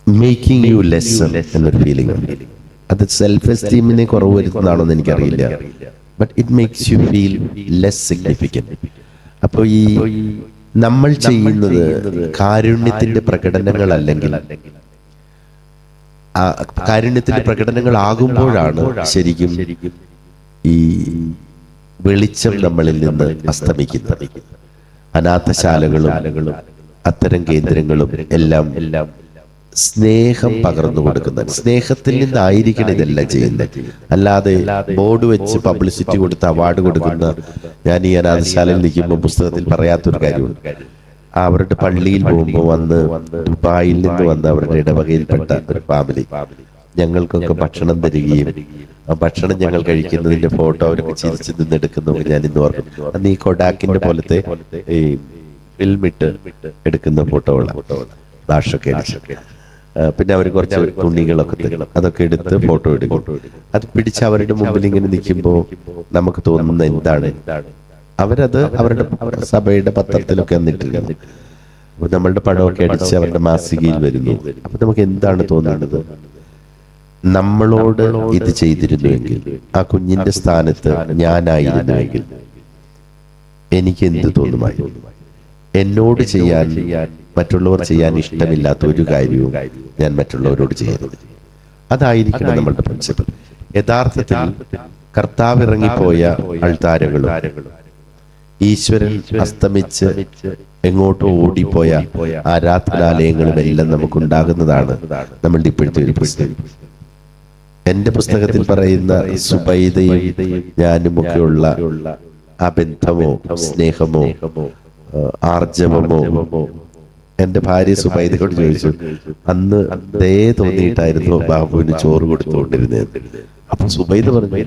മേക്കിംഗ് യു ലെസ്സൺ എന്നൊരു ഫീലിംഗ് ഉണ്ട്. അത് സെൽഫ് എസ്റ്റീമിനെ കുറവ് വരുത്തുന്നതാണോ എന്ന് എനിക്കറിയില്ല. But it makes you feel less significant. അപ്പോൾ ഈ നമ്മൾ ചെയ്യുന്നത് കാരുണ്യത്തിന്റെ പ്രകടനങ്ങളല്ലെങ്കിൽ, കാരുണ്യത്തിന്റെ പ്രകടനങ്ങളാകുമ്പോഴാണ് ശരിക്കും ഈ വെളിച്ചം നമ്മളിൽ നിന്ന് അസ്തമിക്കുന്നത്. അനാഥശാലകളും അത്തരം കേന്ദ്രങ്ങളും എല്ലാം സ്നേഹം പകർന്നു കൊടുക്കുന്ന, സ്നേഹത്തിൽ നിന്നായിരിക്കണം ഇതെല്ലാം ചെയ്യുന്നത്. അല്ലാതെ ബോർഡ് വെച്ച് പബ്ലിസിറ്റി കൊടുത്ത് അവാർഡ് കൊടുക്കുന്ന, ഞാൻ ഈ അനാഥശാലയിൽ നിൽക്കുമ്പോൾ പുസ്തകത്തിൽ പറയാത്തൊരു കാര്യമുണ്ട്. അവരുടെ പള്ളിയിൽ പോകുമ്പോൾ വന്ന് ദുബായിൽ നിന്ന് വന്ന് അവരുടെ ഇടവകയിൽപ്പെട്ട ഒരു ഫാമിലി ഞങ്ങൾക്കൊക്കെ ഭക്ഷണം തരികയും ആ ഭക്ഷണം ഞങ്ങൾ കഴിക്കുന്നതിന്റെ ഫോട്ടോ അവരൊക്കെ ചിരിച്ച് നിന്നെടുക്കുന്നു. ഞാൻ ഇന്ന് ഓർക്കുന്നു. അന്ന് ഈ കൊഡാക്കിന്റെ പോലത്തെ ഈ ഫിൽമിട്ട് എടുക്കുന്ന ഫോട്ടോകളാണ്, ഭാഷൊക്കെ അടിച്ചൊക്കെ. പിന്നെ അവർ കുറച്ച് തുണികളൊക്കെ തരും, അതൊക്കെ എടുത്ത് ഫോട്ടോ എടുക്കും. അത് പിടിച്ച് അവരുടെ മുമ്പിൽ ഇങ്ങനെ നിൽക്കുമ്പോൾ നമുക്ക് തോന്നുന്ന എന്താണ്, അവരത് അവരുടെ സഭയുടെ പത്രത്തിലൊക്കെ വന്നിട്ടില്ല. അപ്പൊ നമ്മളുടെ പടമൊക്കെ അടിച്ച് അവരുടെ മാസികയിൽ വരുന്നു. അപ്പൊ നമുക്ക് എന്താണ് തോന്നുന്നത്, നമ്മളോട് ഇത് ചെയ്തിരുന്നുവെങ്കിൽ, ആ കുഞ്ഞിന്റെ സ്ഥാനത്ത് ഞാനായിരുന്നുവെങ്കിൽ എനിക്ക് എന്ത് തോന്നുമായിരുന്നു? എന്നോട് ചെയ്യാൻ, മറ്റുള്ളവർ ചെയ്യാൻ ഇഷ്ടമില്ലാത്ത ഒരു കാര്യവും ഞാൻ മറ്റുള്ളവരോട് ചെയ്യുന്നത്. അതായിരിക്കണം നമ്മളുടെ പ്രിൻസിപ്പൽ. യഥാർത്ഥത്തിൽ കർത്താവ് ഇറങ്ങിപ്പോയ അൾത്താരകളും ഈശ്വരൻ അസ്തമിച്ച് എങ്ങോട്ടോ ഓടിപ്പോയ ആരാധനാലയങ്ങളും എല്ലാം നമുക്കുണ്ടാകുന്നതാണ് നമ്മളുടെ ഇപ്പോഴത്തെ ഒരു പ്രശ്നം. എന്റെ പുസ്തകത്തിൽ പറയുന്ന സുബൈദയും ഞാനുമൊക്കെയുള്ള ആ ബന്ധമോ സ്നേഹമോ ആർജവമോ, എന്റെ ഭാര്യ സുബൈദയോട് ചോദിച്ചു, അന്ന് ദയ തോന്നിയിട്ടായിരുന്നു ബാബുവിന് ചോറ് കൊടുത്തുകൊണ്ടിരുന്നത്. അപ്പൊ സുബൈദ പറഞ്ഞു,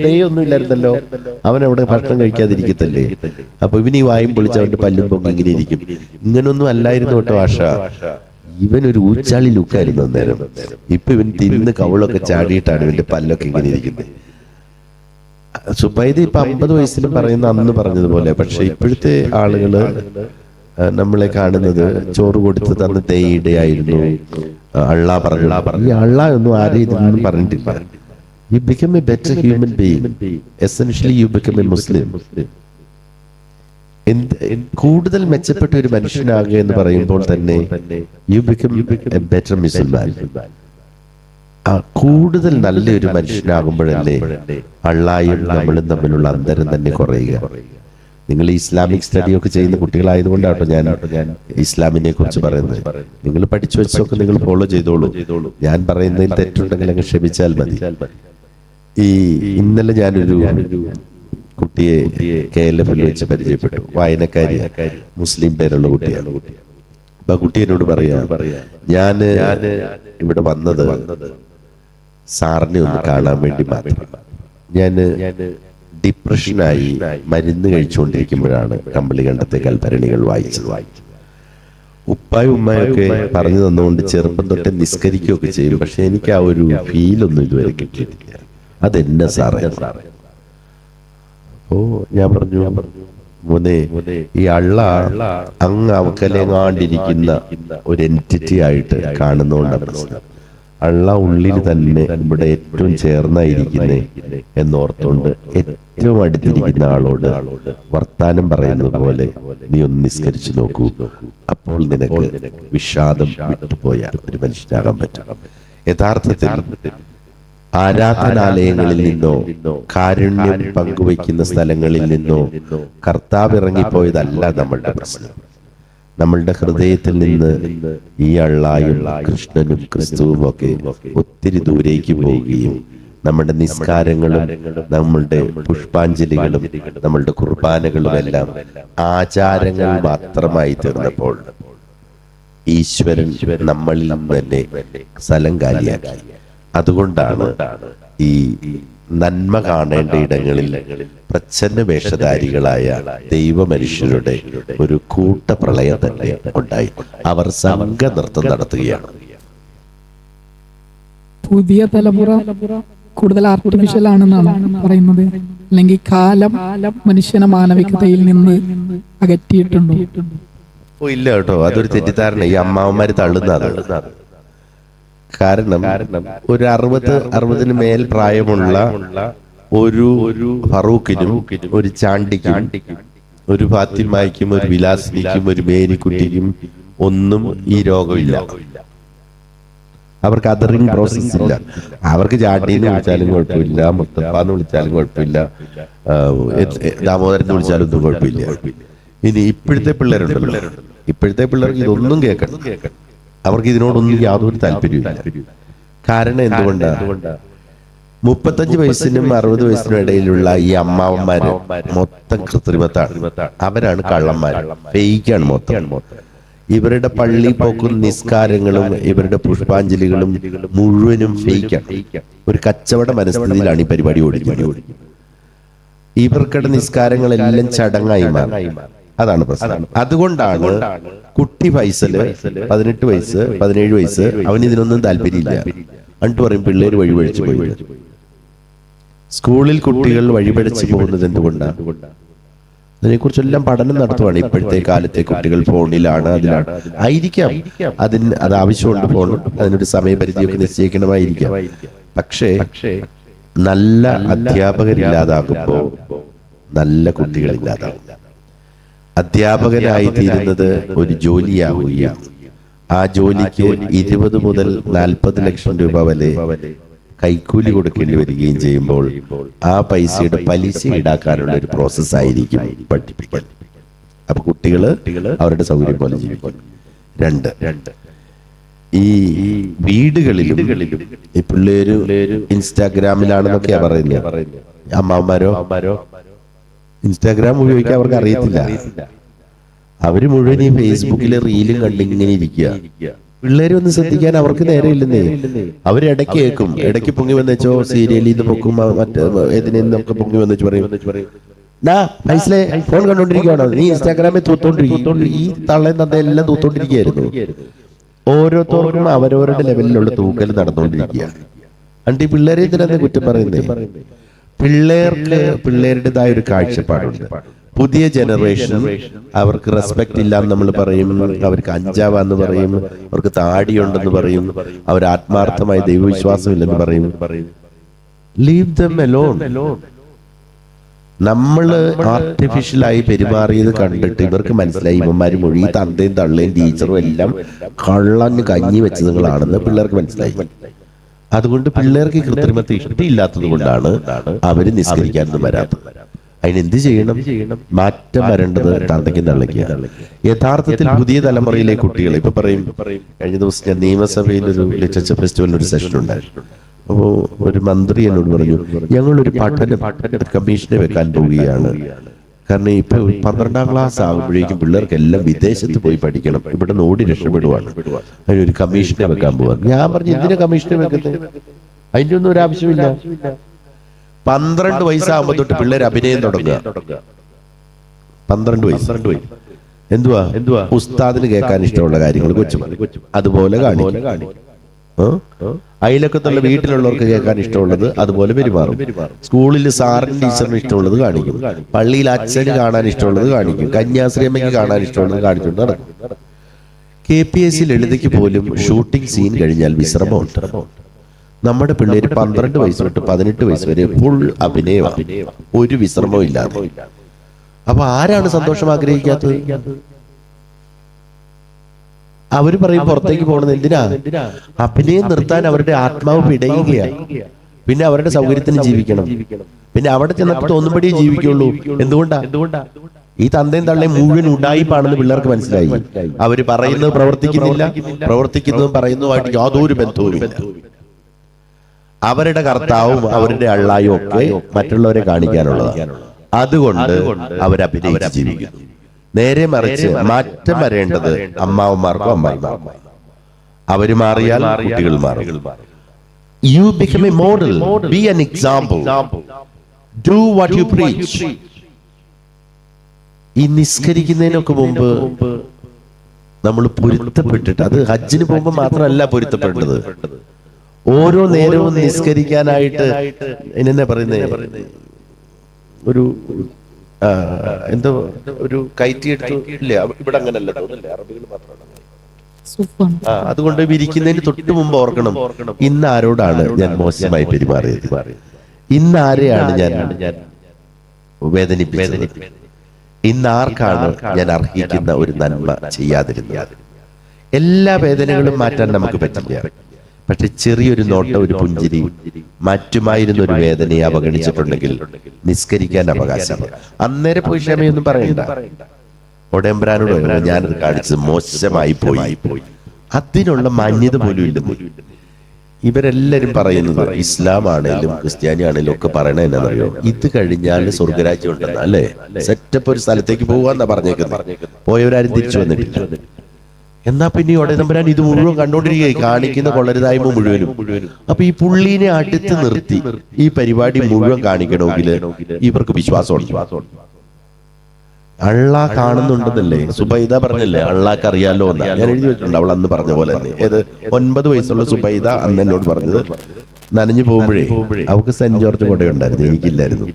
ദയൊന്നും ഇല്ലായിരുന്നല്ലോ, അവൻ അവിടെ ഭക്ഷണം കഴിക്കാതിരിക്കത്തല്ലേ, അപ്പൊ ഇവൻ ഈ വായും പൊളിച്ച് അവന്റെ പല്ലും പൊങ്ങി ഇങ്ങനെ ഇരിക്കും. ഇങ്ങനൊന്നും അല്ലായിരുന്നു കേട്ടോ ആഷ, ഇവനൊരു ഊച്ചാളി ലുക്കായിരുന്നു അന്നേരം. ഇപ്പൊ ഇവൻ തിന്ന് കവളൊക്കെ ചാടിയിട്ടാണ് ഇവന്റെ പല്ലൊക്കെ ഇങ്ങനെ ഇരിക്കുന്നത്. സുബൈദ ഇപ്പൊ 50 വയസ്സിലും പറയുന്ന അന്ന് പറഞ്ഞതുപോലെ. പക്ഷെ ഇപ്പോഴത്തെ ആളുകള് നമ്മളെ കാണുന്നത് ചോറ് കൊടുത്ത് തന്ന തേയിടയായിരുന്നു, അള്ളാ പറഞ്ഞു. ഈ അള്ളാ ഒന്നും ആരും ഇതൊന്നും പറഞ്ഞിട്ടില്ല. You become a better human being. Essentially you become a Muslim. കൂടുതൽ മെച്ചപ്പെട്ട ഒരു മനുഷ്യനാകുക എന്ന് പറയുമ്പോൾ തന്നെ you become a better Muslim. കൂടുതൽ നല്ലൊരു മനുഷ്യനാകുമ്പോഴല്ലേ അള്ളായും നമ്മളും തമ്മിലുള്ള അന്തരം തന്നെ കുറയുക. നിങ്ങൾ ഇസ്ലാമിക് സ്റ്റഡി ഒക്കെ ചെയ്യുന്ന കുട്ടികളായതുകൊണ്ടാട്ടോ ഞാൻ ഇസ്ലാമിനെ കുറിച്ച് പറയുന്നത്. നിങ്ങൾ പഠിച്ചു വെച്ചൊക്കെ നിങ്ങൾ ഫോളോ ചെയ്തോളൂ. ഞാൻ പറയുന്നതിൽ തെറ്റുണ്ടെങ്കിൽ അങ്ങ് ക്ഷമിച്ചാൽ മതി. ഇന്നലെ ഞാനൊരു കുട്ടിയെ KLF-ൽ വെച്ച് പരിചയപ്പെട്ടു. വായനക്കാരി, മുസ്ലിം പേരുള്ള കുട്ടിയാണ്. അപ്പൊ കുട്ടി എന്നോട് പറയാ, ഞാന് ഇവിടെ വന്നത് സാറിനെ ഒന്ന് കാണാൻ വേണ്ടി മാത്രം. ഞാന് ഡിപ്രഷനായി മരുന്ന് കഴിച്ചുകൊണ്ടിരിക്കുമ്പോഴാണ് കമ്പളികണ്ടത്തെ കൽഭരണികൾ വായിച്ചത്. ഉപ്പായും ഉമ്മയൊക്കെ പറഞ്ഞു തന്നുകൊണ്ട് ചെറുപ്പം തൊട്ട് നിസ്കരിക്കുകയൊക്കെ ചെയ്യും. പക്ഷെ എനിക്ക് ആ ഒരു ഫീലൊന്നും ഇതുവരെ കിട്ടിയിട്ടില്ല. അതെന്നെ സാറേ. ഓ ഞാൻ പറഞ്ഞു, മോനെ, ഈ അള്ള അങ്ങ് അവക്കലെങ്ങാണ്ടിരിക്കുന്ന ഒരു എൻറ്റിറ്റി ആയിട്ട് കാണുന്നോണ്ടാണ് പ്രശ്നം. അള്ള ഉള്ളിൽ തന്നെ ഇവിടെ ഏറ്റവും ചേർന്നായിരിക്കുന്നേ എന്നോർത്തോണ്ട് ഏറ്റവും അടുത്തിരിക്കുന്ന ആളോട് വർത്താനം പറയുന്നത് പോലെ നീ ഒന്ന് നിസ്കരിച്ചു നോക്കൂ. അപ്പോൾ നിനക്ക് വിഷാദം വിട്ടുപോയ ഒരു മനുഷ്യനാകാൻ പറ്റും. യഥാർത്ഥത്തിൽ ആരാധനാലയങ്ങളിൽ നിന്നോ കാരുണ്യം പങ്കുവയ്ക്കുന്ന സ്ഥലങ്ങളിൽ നിന്നോ കർത്താവ് ഇറങ്ങിപ്പോയതല്ല നമ്മളുടെ പ്രശ്നം. നമ്മളുടെ ഹൃദയത്തിൽ നിന്ന് ഈ അള്ളായും കൃഷ്ണനും ക്രിസ്തുവും ഒക്കെ ഒത്തിരി ദൂരേക്ക് പോവുകയും നമ്മുടെ നിസ്കാരങ്ങളും നമ്മളുടെ പുഷ്പാഞ്ജലികളും നമ്മളുടെ കുർബാനകളും എല്ലാം ആചാരങ്ങൾ മാത്രമായി തീർന്നപ്പോൾ ഈശ്വരൻ നമ്മളിൽ തന്നെ സ്ഥലം കാലിയാക്കി. അതുകൊണ്ടാണ് ഈ നന്മ കാണേണ്ട ഇടങ്ങളിൽ പ്രച്ഛന്ന വേഷധാരികളായ ദൈവമനുഷ്യരുടെ ഒരു കൂട്ടപ്രളയം തന്നെ ഉണ്ടായി. അവർ സംഘനൃത്തം നടത്തുകയാണ്. പുതിയ തലമുറ കൂടുതൽ ആർട്ടിഫിഷ്യൽ ആണെന്നാണ് പറയുന്നത്. അല്ലെങ്കിൽ കാലം മനുഷ്യനെ മാനവികതയിൽ നിന്ന് അകറ്റിയിട്ടുണ്ടോ? ഓ ഇല്ല കേട്ടോ, അതൊരു തെറ്റിദ്ധാരണ. ഈ അമ്മാവന്മാര് തള്ളുന്നത്. കാരണം ഒരു 60-ന് മേൽ പ്രായമുള്ള ഒരു ഫറൂഖിനും ഒരു ചാണ്ടിക്കും ഒരു ഫാത്തിമായ്ക്കും ഒരു വിലാസിനിക്കും ഒരു മേരിക്കുട്ടിക്കും ഒന്നും ഈ രോഗമില്ല. അവർക്ക് അതറിങ് പ്രോസസ് ഇല്ല. അവർക്ക് ചാട്ടീന്ന് വിളിച്ചാലും കുഴപ്പമില്ല, മുത്തപ്പാന്ന് വിളിച്ചാലും കുഴപ്പമില്ല, ദാമോദരൻ വിളിച്ചാലും ഒന്നും കുഴപ്പമില്ല. ഇനി ഇപ്പോഴത്തെ പിള്ളേരുണ്ടല്ലോ, ഇപ്പോഴത്തെ പിള്ളേർക്ക് ഇതൊന്നും കേൾക്കണം. അവർക്ക് ഇതിനോടൊന്നും യാതൊരു താല്പര്യമില്ല. കാരണം എന്തുകൊണ്ടാണ്? 35 വയസ്സിനും 60 വയസ്സിനും ഇടയിലുള്ള ഈ അമ്മാവന്മാര് മൊത്തം കൃത്രിമത്താണ്. അവരാണ് കള്ളന്മാർ, ഫേക്കാണ് മൊത്തം. ഇവരുടെ പള്ളി പോക്കും നിസ്കാരങ്ങളും ഇവരുടെ പുഷ്പാഞ്ജലികളും മുഴുവനും ഫേക്കാണ്. ഒരു കച്ചവട മനസ്ഥിതിയിലാണ് ഈ പരിപാടി ഓടിക്കുന്നത്. ഇവർക്കുടെ നിസ്കാരങ്ങളെല്ലാം ചടങ്ങായി മാറും. അതാണ് പ്രശ്നം. അതുകൊണ്ടാണ് കുട്ടി ഫൈസല് 18 വയസ്സ് 17 വയസ്സ് അവന് ഇതിനൊന്നും താല്പര്യമില്ല. എന്നിട്ട് പറയും പിള്ളേര് വഴിപഴിച്ചു പോയി. സ്കൂളിൽ കുട്ടികൾ വഴിപഴിച്ചു പോകുന്നത് എന്തുകൊണ്ടാണ്? അതിനെക്കുറിച്ചെല്ലാം പഠനം നടത്തുവാണ്. ഇപ്പോഴത്തെ കാലത്തെ കുട്ടികൾ ഫോണിലാണ്, അതിലാണ് ആയിരിക്കാം. അത് ആവശ്യമുണ്ട് ഫോൺ, അതിനൊരു സമയപരിധിയൊക്കെ നിശ്ചയിക്കണമായിരിക്കാം. പക്ഷേ നല്ല അധ്യാപകരില്ലാതാകുമ്പോ നല്ല കുട്ടികളില്ലാതാകും. അധ്യാപകനായി തീരുന്നത് ഒരു ജോലിയാവുകയാണ്. ആ ജോലിക്ക് 20 മുതൽ 40 ലക്ഷം രൂപ വരെ കൈക്കൂലി കൊടുക്കേണ്ടി വരികയും ചെയ്യുമ്പോൾ ആ പൈസയുടെ പലിശ ഈടാക്കാനുള്ള ഒരു പ്രോസസ് ആയിരിക്കും പഠിപ്പിക്കാൻ. അപ്പൊ കുട്ടികള് അവരുടെ സൗകര്യം പോലെ ജീവിക്കും. രണ്ട്, ഈ വീടുകളിലും ഈ പിള്ളേര് ഇൻസ്റ്റാഗ്രാമിലാണെന്നൊക്കെയാ പറയുന്നത്. അമ്മാവന്മാരോ ഇൻസ്റ്റാഗ്രാം ഉപയോഗിക്കാൻ അവർക്ക് അറിയത്തില്ല. അവര് മുഴുവൻ ഈ ഫേസ്ബുക്കിലെ റീലും കണ്ടിങ്ങനെ ഇരിക്കുക. പിള്ളേരെ ഒന്ന് ശ്രദ്ധിക്കാൻ അവർക്ക് നേരെ ഇല്ലെന്നേ. അവര് ഇടയ്ക്ക് കേൾക്കും, ഇടയ്ക്ക് പൊങ്ങി വന്നോ സീരിയലിൽ നിന്ന് പൊക്കും, മറ്റേതിനൊക്കെ പൊങ്ങി വന്നു പറയും, ഫൈസലെ ഫോൺ കണ്ടോണ്ടിരിക്കുകയാണോ നീ, ഇൻസ്റ്റാഗ്രാമിൽ തൂത്തോണ്ടിരിക്കും. ഈ തള്ളയും തന്തയെല്ലാം തൂത്തോണ്ടിരിക്കുകയായിരുന്നു. ഓരോരുത്തർക്കും അവരവരുടെ ലെവലിലുള്ള തൂക്കൽ നടന്നുകൊണ്ടിരിക്കുക. എന്നിട്ട് ഈ പിള്ളേരെ എന്തിനാ കുറ്റം പറയുന്നേ? പിള്ളേർക്ക് പിള്ളേരുടേതായ ഒരു കാഴ്ചപ്പാടുണ്ട്. പുതിയ ജനറേഷൻ അവർക്ക് റെസ്പെക്ട് ഇല്ല എന്ന് നമ്മൾ പറയും, അവർക്ക് അഞ്ചാവാന്ന് പറയും, അവർക്ക് താടിയുണ്ടെന്ന് പറയും, അവർ ആത്മാർത്ഥമായ ദൈവവിശ്വാസം ഇല്ലെന്ന് പറയും. Leave dum alone. നമ്മള് ആർട്ടിഫിഷ്യലായി പെരുമാറിയത് കണ്ടിട്ട് ഇവർക്ക് മനസ്സിലായി ഇവന്മാര് മൊഴി തന്തയും തള്ളയും ടീച്ചറും എല്ലാം കള്ളന് കഞ്ഞി വെച്ചതുങ്ങളാണെന്ന് പിള്ളേർക്ക് മനസ്സിലായി. അതുകൊണ്ട് പിള്ളേർക്ക് കൃത്രിമത്തെ ഇഷ്ടമില്ലാത്തത് കൊണ്ടാണ് അവര് നിസ്കരിക്കാനൊന്നും വരാത്തത്. അതിനെന്ത് ചെയ്യണം? മാറ്റം വരേണ്ടത് തന്തയ്ക്കും തള്ളയ്ക്കും. യഥാർത്ഥത്തിൽ പുതിയ തലമുറയിലെ കുട്ടികൾ ഇപ്പൊ പറയും. കഴിഞ്ഞ ദിവസം ഞാൻ നിയമസഭയിൽ ഒരു ലിറ്ററേച്ചർ ഫെസ്റ്റിവലിന് ഒരു സെഷൻ ഉണ്ടായിരുന്നു. അപ്പോ ഒരു മന്ത്രി എന്നോട് പറഞ്ഞു, ഞങ്ങളൊരു പഠന കമ്മീഷനെ വെക്കാൻ പോവുകയാണ്. കാരണം ഇപ്പൊ 12ാം ക്ലാസ് ആകുമ്പോഴേക്കും പിള്ളേർക്ക് എല്ലാം വിദേശത്ത് പോയി പഠിക്കണം, ഇവിടെ നിന്ന് ഓടി രക്ഷപ്പെടുവാണ്. അതിനൊരു കമ്മീഷനെ വെക്കാൻ പോവാ. ഞാൻ പറഞ്ഞു, എന്തിനാ കമ്മീഷനെ വെക്കുന്നത്? അതിന്റെ ഒന്നും ഒരു ആവശ്യമില്ല. 12 വയസ്സാകുമ്പോ തൊട്ട് പിള്ളേർ അഭിനയം തുടങ്ങുക. 12 വയസ്സ് എന്തുവാ ഉസ്താദിന് കേൾക്കാൻ ഇഷ്ടമുള്ള കാര്യങ്ങൾ കൊച്ചു അതുപോലെ കാണിക്കും. അയലൊക്കത്തുള്ള വീട്ടിലുള്ളവർക്ക് കേൾക്കാൻ ഇഷ്ടമുള്ളത് അതുപോലെ പെരുമാറും. സ്കൂളിൽ സാറിന് ടീച്ചറിന് ഇഷ്ടമുള്ളത് കാണിക്കും, പള്ളിയിൽ അച്ഛന് കാണാൻ ഇഷ്ടമുള്ളത് കാണിക്കും, കന്യാശ്രീയമ്മയ്ക്ക് കാണാൻ ഇഷ്ടമുള്ളത് കാണിച്ചുകൊണ്ട് നടക്കും. KPSC ലളിതയ്ക്ക് പോലും ഷൂട്ടിംഗ് സീൻ കഴിഞ്ഞാൽ വിശ്രമമുണ്ട്. നമ്മുടെ പിള്ളേര് 12 വയസ്സ് തൊട്ട് 18 വയസ്സ് വരെ ഫുൾ അഭിനയമാണ്, ഒരു വിശ്രമവും ഇല്ലാതെ. അപ്പൊ ആരാണ് സന്തോഷം ആഗ്രഹിക്കാത്തത്? അവര് പറയും പുറത്തേക്ക് പോകണത് എന്തിനാ? അഭിനയം നിർത്താൻ അവരുടെ ആത്മാവ് പിടയുകയാണ്. പിന്നെ അവരുടെ സൗകര്യത്തിന് ജീവിക്കണം. പിന്നെ അവിടെ ചെന്നപ്പോൾ തോന്നുമ്പടിയേ ജീവിക്കുള്ളൂ. എന്തുകൊണ്ടാ? ഈ തന്തയും തള്ളയും മുഴുവൻ ഉഡായിപ്പാണെന്ന് പിള്ളേർക്ക് മനസ്സിലായി. അവര് പറയുന്നത് പ്രവർത്തിക്കുന്നില്ല, പ്രവർത്തിക്കുന്നതും പറയുന്നതുമായിട്ട് യാതൊരു ബന്ധവുമില്ല. അവരുടെ കർത്താവും അവരുടെ അള്ളായും ഒക്കെ മറ്റുള്ളവരെ കാണിക്കാനുള്ളതാണ്. അതുകൊണ്ട് അവരഭിനയിച്ച് ജീവിക്കുന്നു. നേരെ മറിച്ച് മാറ്റം വരേണ്ടത് അമ്മാവന്മാർക്കും അമ്മായിമാർക്കും. അവര് മാറിയാൽ കുട്ടികൾ മാറും. You become a model, be an example, do what you preach. ഈ നിസ്കരിക്കുന്നതിനൊക്കെ മുമ്പ് നമ്മൾ പൊരുത്തപ്പെട്ടിട്ട്, അത് ഹജ്ജിന് പോകുമ്പോൾ മാത്രമല്ല പൊരുത്തപ്പെടേണ്ടത്, ഓരോ നേരവും നിസ്കരിക്കാനായിട്ട് എന്നെ പറയുന്നത് ഒരു എന്തോ ഒരു കയറ്റി എടുത്തു ഇല്ല, ഇവിടെ അങ്ങനല്ല തോന്നില്ല, അറബികൾ മാത്രമാണ്. അതുകൊണ്ട് ഇരിക്കുന്നതിന് തൊട്ട് മുമ്പ് ഓർക്കണം, ഇന്ന് ആരോടാണ് ഞാൻ മോശമായി പെരുമാറിയത്, ഇന്ന് ആരെയാണ് ഞാൻ വേദനിപ്പിച്ചത്, ഇന്ന് ആർക്കാണ് ഞാൻ അർഹിക്കുന്ന ഒരു നന്മ ചെയ്യാതിരുന്നത്. എല്ലാ വേദനകളും മാറ്റാൻ നമുക്ക് പറ്റില്ല. പക്ഷെ ചെറിയൊരു നോട്ട, ഒരു പുഞ്ചിരി മാറ്റുമായിരുന്ന ഒരു വേദനയെ അവഗണിച്ചിട്ടുണ്ടെങ്കിൽ നിസ്കരിക്കാൻ അവകാശമാണ്. അന്നേരം പോയി ക്ഷമയൊന്നും പറയണ്ട. ഒടയമ്പ്രാനോട് ഞാനത് കാണിച്ചത് മോശമായി പോയി, അതിനുള്ള മാന്യത പോലും ഇല്ലെന്ന്. ഇവരെല്ലാരും പറയുന്നത് ഇസ്ലാം ആണേലും ക്രിസ്ത്യാനി ആണേലും ഒക്കെ പറയണ എന്നാണെന്നറിയോ, ഇത് കഴിഞ്ഞാൽ സ്വർഗരാജ്യം ഉണ്ടെന്ന്. അല്ലേ? സെറ്റപ്പ് ഒരു സ്ഥലത്തേക്ക് പോവാന്നാ പറഞ്ഞേക്കുന്നത്. പോയവരാരും തിരിച്ചു വന്നിട്ടില്ല. എന്നാ പിന്നെ ഉടയതമ്പുരാൻ ഇത് മുഴുവൻ കണ്ടോണ്ടിരിക്കുകയായി, കാണിക്കുന്ന കൊള്ളരുതായ്മ മുഴുവനും. അപ്പൊ ഈ പുള്ളീനെ അടുത്ത് നിർത്തി ഈ പരിപാടി മുഴുവൻ കാണിക്കണമെങ്കിൽ ഇവർക്ക് വിശ്വാസമുണ്ട്. അള്ളാഹ് കാണുന്നുണ്ടെന്നല്ലേ സുബൈദ പറഞ്ഞല്ലേ, അള്ളാഹ്ക്ക് അറിയാലോ എന്നാ ഞാൻ എഴുതി വെച്ചിട്ടുണ്ട്. അവൾ അന്ന് പറഞ്ഞ പോലെ തന്നെ. ഏത് 9 വയസ്സുള്ള സുബൈദ അന്ന് എന്നോട് പറഞ്ഞത്, നനഞ്ഞു പോകുമ്പോഴേ അവൾക്ക് സെന്റ് ജോർജ് കൊടയുണ്ടായിരുന്നു, എനിക്കില്ലായിരുന്നു.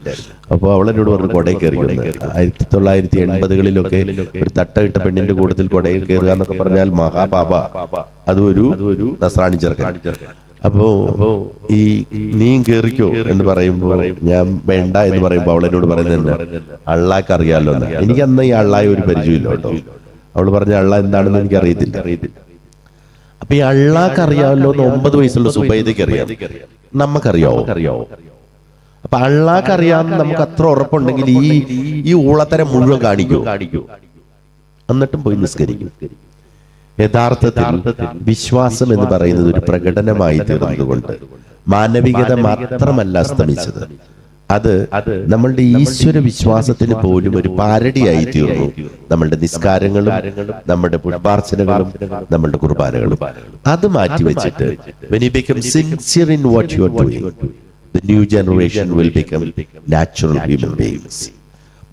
അപ്പൊ അവളെന്നോട് പറഞ്ഞു കൊടയിൽ കയറിയെന്ന്. 1980-കളിലൊക്കെ ഒരു തട്ടയിട്ട പെണ്ണിന്റെ കൂട്ടത്തിൽ കൊടയിൽ കയറുക എന്നൊക്കെ പറഞ്ഞാൽ മഹാപാപ. അതൊരു നസ്രാണി ചെറുക്കൻ. അപ്പോ ഈ നീ കേറിക്കോ എന്ന് പറയുമ്പോ ഞാൻ വേണ്ട എന്ന് പറയുമ്പോ അവളെന്നോട് പറയുന്നത് അള്ളാഹ്ക്ക് അറിയാലോ എന്ന്. എനിക്ക് അന്ന് ഈ അള്ളാഹ് ഒരു പരിചയമില്ല കേട്ടോ. അവള് പറഞ്ഞ അള്ളാഹ് എന്താണെന്ന് എനിക്ക് അറിയത്തില്ല. അപ്പൊ ഈ അള്ളാഹ്ക്ക് അറിയാമല്ലോ എന്ന് 9 വയസ്സുള്ള സുബൈദയ്ക്ക് അറിയാം. നമുക്കറിയാവോ? അപ്പൊ അള്ളാഹ്ക്ക് അറിയാമെന്ന് നമുക്ക് അത്ര ഉറപ്പുണ്ടെങ്കിൽ ഈ ഊളത്തരം മുഴുവൻ കാണിക്കൂ, എന്നിട്ടും പോയി നിസ്കരിക്കും. യഥാർത്ഥത്തിൽ വിശ്വാസം എന്ന് പറയുന്നത് ഒരു പ്രകടനമായി തീർന്നതുകൊണ്ട് മാനവികത മാത്രമല്ല അസ്തമിച്ചത്, അത് നമ്മളുടെ ഈശ്വര വിശ്വാസത്തിന് പോലും ഒരു പാരഡിയായി തീർന്നു. നമ്മളുടെ നിസ്കാരങ്ങളും നമ്മുടെ പുഷ്പാർച്ചനകളും നമ്മളുടെ കുർബാനകളും അത് മാറ്റിവെച്ചിട്ട് when you become sincere in what you are doing, the new generation will become natural human beings.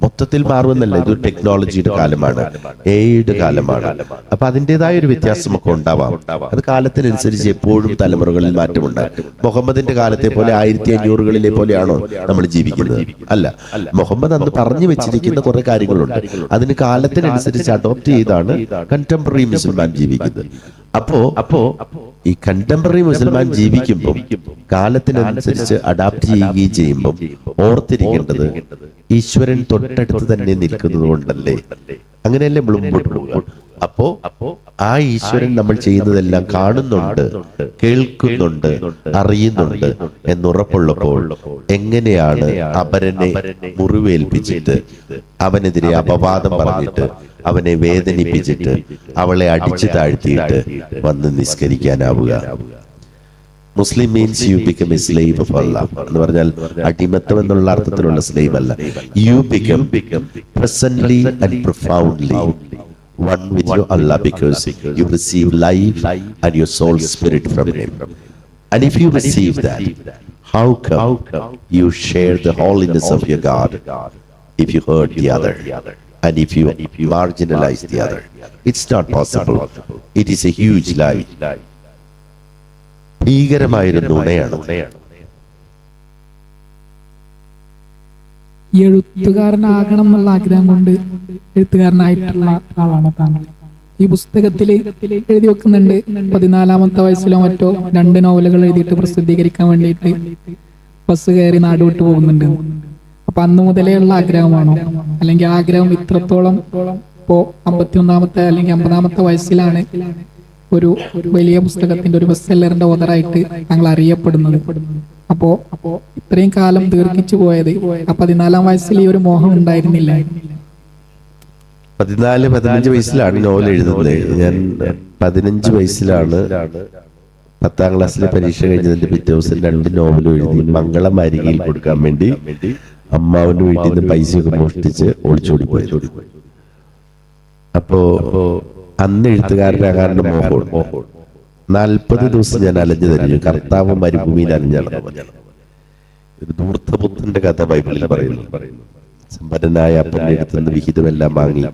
മൊത്തത്തിൽ മാറുമെന്നല്ല, ഇതൊരു ടെക്നോളജിയുടെ കാലമാണ്, എഐയുടെ കാലമാണ്. അപ്പൊ അതിൻ്റെതായ ഒരു വ്യത്യാസമൊക്കെ ഉണ്ടാവാം. അത് കാലത്തിനനുസരിച്ച് എപ്പോഴും തലമുറകളിൽ മാറ്റമുണ്ടാകും. മുഹമ്മദിന്റെ കാലത്തെ പോലെ 1500-കളിലെ പോലെയാണോ നമ്മൾ ജീവിക്കുന്നത്? അല്ല. മുഹമ്മദ് അന്ന് പറഞ്ഞു വെച്ചിരിക്കുന്ന കുറെ കാര്യങ്ങളുണ്ട്, അതിന് കാലത്തിനനുസരിച്ച് അഡോപ്റ്റ് ചെയ്താണ് കണ്ടംപററി മുസൽമാൻ ജീവിക്കുന്നത്. അപ്പോ ഈ കണ്ടംപററി മുസൽമാൻ ജീവിക്കുമ്പോൾ കാലത്തിനനുസരിച്ച് അഡാപ്റ്റ് ചെയ്യുകയും ചെയ്യുമ്പോൾ ഓർത്തിരിക്കേണ്ടത് ഈശ്വരൻ തൊട്ടടുത്ത് തന്നെ നിൽക്കുന്നത് കൊണ്ടല്ലേ, അങ്ങനെയല്ലേ നമ്മൾ മുമ്പോട്ട് പോകുക. അപ്പോ ആ ഈശ്വരൻ നമ്മൾ ചെയ്യുന്നതെല്ലാം കാണുന്നുണ്ട്, കേൾക്കുന്നുണ്ട്, അറിയുന്നുണ്ട് എന്നുറപ്പുള്ളപ്പോൾ എങ്ങനെയാണ് അപരനെ മുറിവേൽപ്പിച്ചിട്ട് അവനെതിരെ അപവാദം പറഞ്ഞിട്ട് അവനെ വേദനിപ്പിച്ചിട്ട് അവളെ അടിച്ചു താഴ്ത്തിയിട്ട് വന്ന് നിസ്കരിക്കാനാവുക? Muslim means you become a slave of Allah എന്ന് പറഞ്ഞാൽ അടിമത്തം എന്നുള്ള അർത്ഥത്തിലുള്ള സ്ലേവ് അല്ല. You become presently and profoundly one with your Allah, because you receive life and your soul spirit from Him. And if you receive that, how come you share the holiness of your God if you hurt the other and if you marginalize the other? It's not possible. It is a huge lie. ഭീകരമായൊരു നുണയാണ്. എഴുത്തുകാരനാകണം എന്നുള്ള ആഗ്രഹം കൊണ്ട് എഴുത്തുകാരനായിട്ടുള്ള ആളാണ് താങ്കൾ. ഈ പുസ്തകത്തിൽ എഴുതി വെക്കുന്നുണ്ട് 14-ാമത്തെ വയസ്സിലോ മറ്റോ 2 നോവലുകൾ എഴുതിയിട്ട് പ്രസിദ്ധീകരിക്കാൻ വേണ്ടിയിട്ട് ബസ് കയറി നാട് വിട്ടു പോകുന്നുണ്ട്. അപ്പൊ അന്ന് മുതലേ ഉള്ള ആഗ്രഹമാണോ, അല്ലെങ്കിൽ ആഗ്രഹം ഇത്രത്തോളം ഇപ്പോ 51-ാമത്തെ അല്ലെങ്കിൽ 50-ാമത്തെ വയസ്സിലാണ് ഒരു വലിയ പുസ്തകത്തിന്റെ ഒരു ബെസ്റ്റ് സെല്ലറിന്റെ ഓതറായിട്ട് താങ്കൾ അറിയപ്പെടുന്നത്? അപ്പോ ഇത്രയും കാലം ദീർഘിച്ചു പോയത് ആ 14-ാം വയസ്സിൽ ഈ ഒരു മോഹം ഉണ്ടായിരുന്നില്ല? 14-15 വയസ്സിലാണ് നോവൽ എഴുതുന്നത്. ഞാൻ 15 വയസ്സിലാണ് 10ാം ക്ലാസ്സിലെ പരീക്ഷ കഴിഞ്ഞതിന്റെ പിറ്റേ ദിവസം 2 നോവലും എഴുതി മംഗളം അരികയിൽ കൊടുക്കാൻ വേണ്ടി അമ്മാവന്റെ വീട്ടിൽ നിന്ന് പൈസയൊക്കെ മോഷ്ടിച്ച് ഒളിച്ചോടി പോയത്. അപ്പോ അന്ന് എഴുത്തുകാരനാകാരന്റെ മോഹം 40 ദിവസം ഞാൻ അലഞ്ഞു തരിഞ്ഞു. കർത്താവ് മരുഭൂമിയിൽ അലഞ്ഞാണ്. ഒരു ധൂർത്തപുത്രന്റെ കഥ ബൈബിളിൽ പറയുന്നു. സമ്പന്നനായ അപ്പന്റെ അടുത്തുനിന്ന് വിഹിതമെല്ലാം വാങ്ങി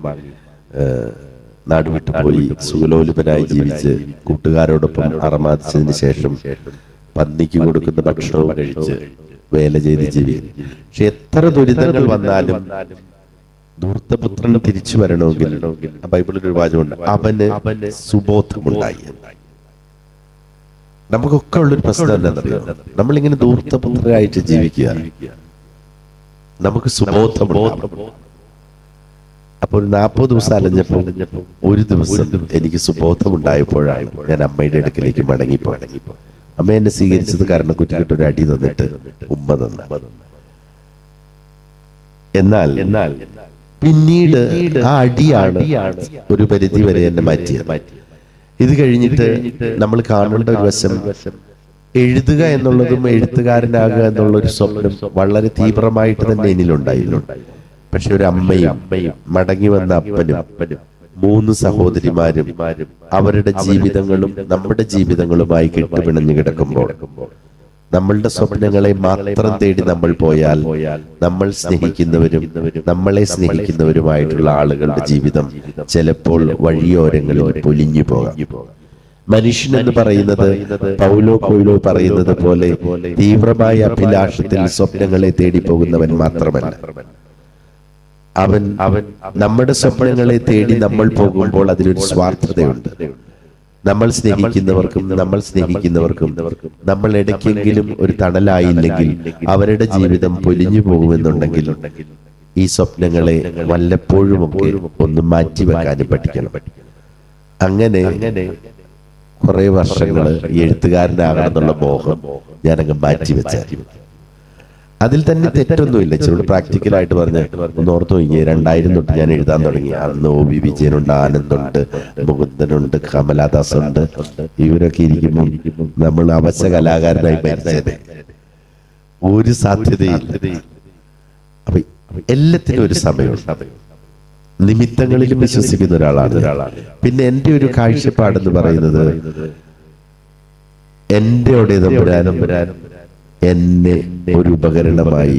നാടുവിട്ടു പോയി സുഖലോലുപനായി ജീവിച്ച് കൂട്ടുകാരോടൊപ്പം അറമാദിച്ചതിന് ശേഷം പന്നിക്ക് കൊടുക്കുന്ന ഭക്ഷണവും കഴിച്ച് വേല ചെയ്ത് ജീവിക്കും. പക്ഷെ എത്ര ദുരിതങ്ങൾ വന്നാലും ധൂർത്തപുത്രൻ തിരിച്ചു വരണമെങ്കിൽ ബൈബിളിൽ ഒരു വാചകമുണ്ട്, അവന് സുബോധമുണ്ടായി. നമുക്കൊക്കെ ഉള്ളൊരു പ്രശ്നം എന്താണെന്നറിയാം, നമ്മളിങ്ങനെ ധൂർത്തപുത്രരായിട്ട് ജീവിക്കുക. നമുക്ക് സുബോധമുണ്ടാകും. അപ്പോൾ 40 ദിവസം അലഞ്ഞപ്പോൾ ഒരു ദിവസം എനിക്ക് സുബോധമുണ്ടായപ്പോഴാണ് ഞാൻ അമ്മയുടെ അടുക്കലേക്ക് മടങ്ങിപ്പോയി. അമ്മ എന്നെ സ്വീകരിച്ചത് കാരണം കുറ്റിക്കിട്ടൊരു അടി തന്നിട്ട് ഉമ്മ തന്ന. എന്നാൽ പിന്നീട് ആ അടിയാണ് ഒരു പരിധി വരെ എന്നെ മാറ്റിയത്. ഇത് കഴിഞ്ഞിട്ട് നമ്മൾ കാണേണ്ട ഒരു വശം, എഴുതുക എന്നുള്ളതും എഴുത്തുകാരനാകുക എന്നുള്ളൊരു സ്വപ്നം വളരെ തീവ്രമായിട്ട് തന്നെ എന്നിലുണ്ടായിരുന്നു. പക്ഷെ ഒരു അമ്മയും മടങ്ങി വന്ന അപ്പനും 3 സഹോദരിമാരും അവരുടെ ജീവിതങ്ങളും നമ്മുടെ ജീവിതങ്ങളുമായി കെട്ടുപിണഞ്ഞു കിടക്കുമ്പോൾ നമ്മളുടെ സ്വപ്നങ്ങളെ മാത്രം തേടി നമ്മൾ പോയാൽ നമ്മൾ സ്നേഹിക്കുന്നവരും നമ്മളെ സ്നേഹിക്കുന്നവരുമായിട്ടുള്ള ആളുകളുടെ ജീവിതം ചിലപ്പോൾ വഴിയോരങ്ങളിൽ പൊലിഞ്ഞു പോകാം. മനുഷ്യൻ എന്ന് പറയുന്നത് പൗലോ കൊയ്ലോ പറയുന്നത് പോലെ തീവ്രമായ അഭിലാഷത്തിൽ സ്വപ്നങ്ങളെ തേടി പോകുന്നവൻ മാത്രമല്ല. അവൻ നമ്മുടെ സ്വപ്നങ്ങളെ തേടി നമ്മൾ പോകുമ്പോൾ അതിലൊരു സ്വാർത്ഥതയുണ്ട്. നമ്മൾ സ്നേഹിക്കുന്നവർക്കും നമ്മൾ ഇടയ്ക്കെങ്കിലും ഒരു തണലായില്ലെങ്കിൽ അവരുടെ ജീവിതം പൊലിഞ്ഞു പോകുമെന്നുണ്ടെങ്കിൽ ഈ സ്വപ്നങ്ങളെ വല്ലപ്പോഴുമൊക്കെ ഒന്ന് മാറ്റിവെക്കാനും പഠിക്കണം. അങ്ങനെ കുറെ വർഷങ്ങൾ എഴുത്തുകാരനാകണമെന്നുള്ള മോഹം ഞാനങ്ങ് മാറ്റിവെച്ചായിരുന്നു. അതിൽ തന്നെ തെറ്റൊന്നുമില്ല. ഇച്ചിരി പ്രാക്ടിക്കലായിട്ട് പറഞ്ഞ് ഒന്ന് ഓർത്തു നോക്കി, 2000 തൊട്ട് ഞാൻ എഴുതാൻ തുടങ്ങി. അന്ന് OV വിജയനുണ്ട്, ആനന്ദുണ്ട്, മുകുന്ദനുണ്ട്, കമലാദാസുണ്ട്. ഇവരൊക്കെ ഇരിക്കുമ്പോൾ നമ്മൾ അവശ കലാകാരനായി മരിച്ചത് ഒരു സാധ്യതയില്ല. അപ്പൊ എല്ലാത്തിനും ഒരു സമയമുണ്ട്. നിമിത്തങ്ങളിലും വിശ്വസിക്കുന്ന ഒരാളാണ്. പിന്നെ എൻ്റെ ഒരു കാഴ്ചപ്പാടെന്ന് പറയുന്നത്, എൻ്റെ തമ്പുരാനും എന്നെ ഒരു ഉപകരണമായി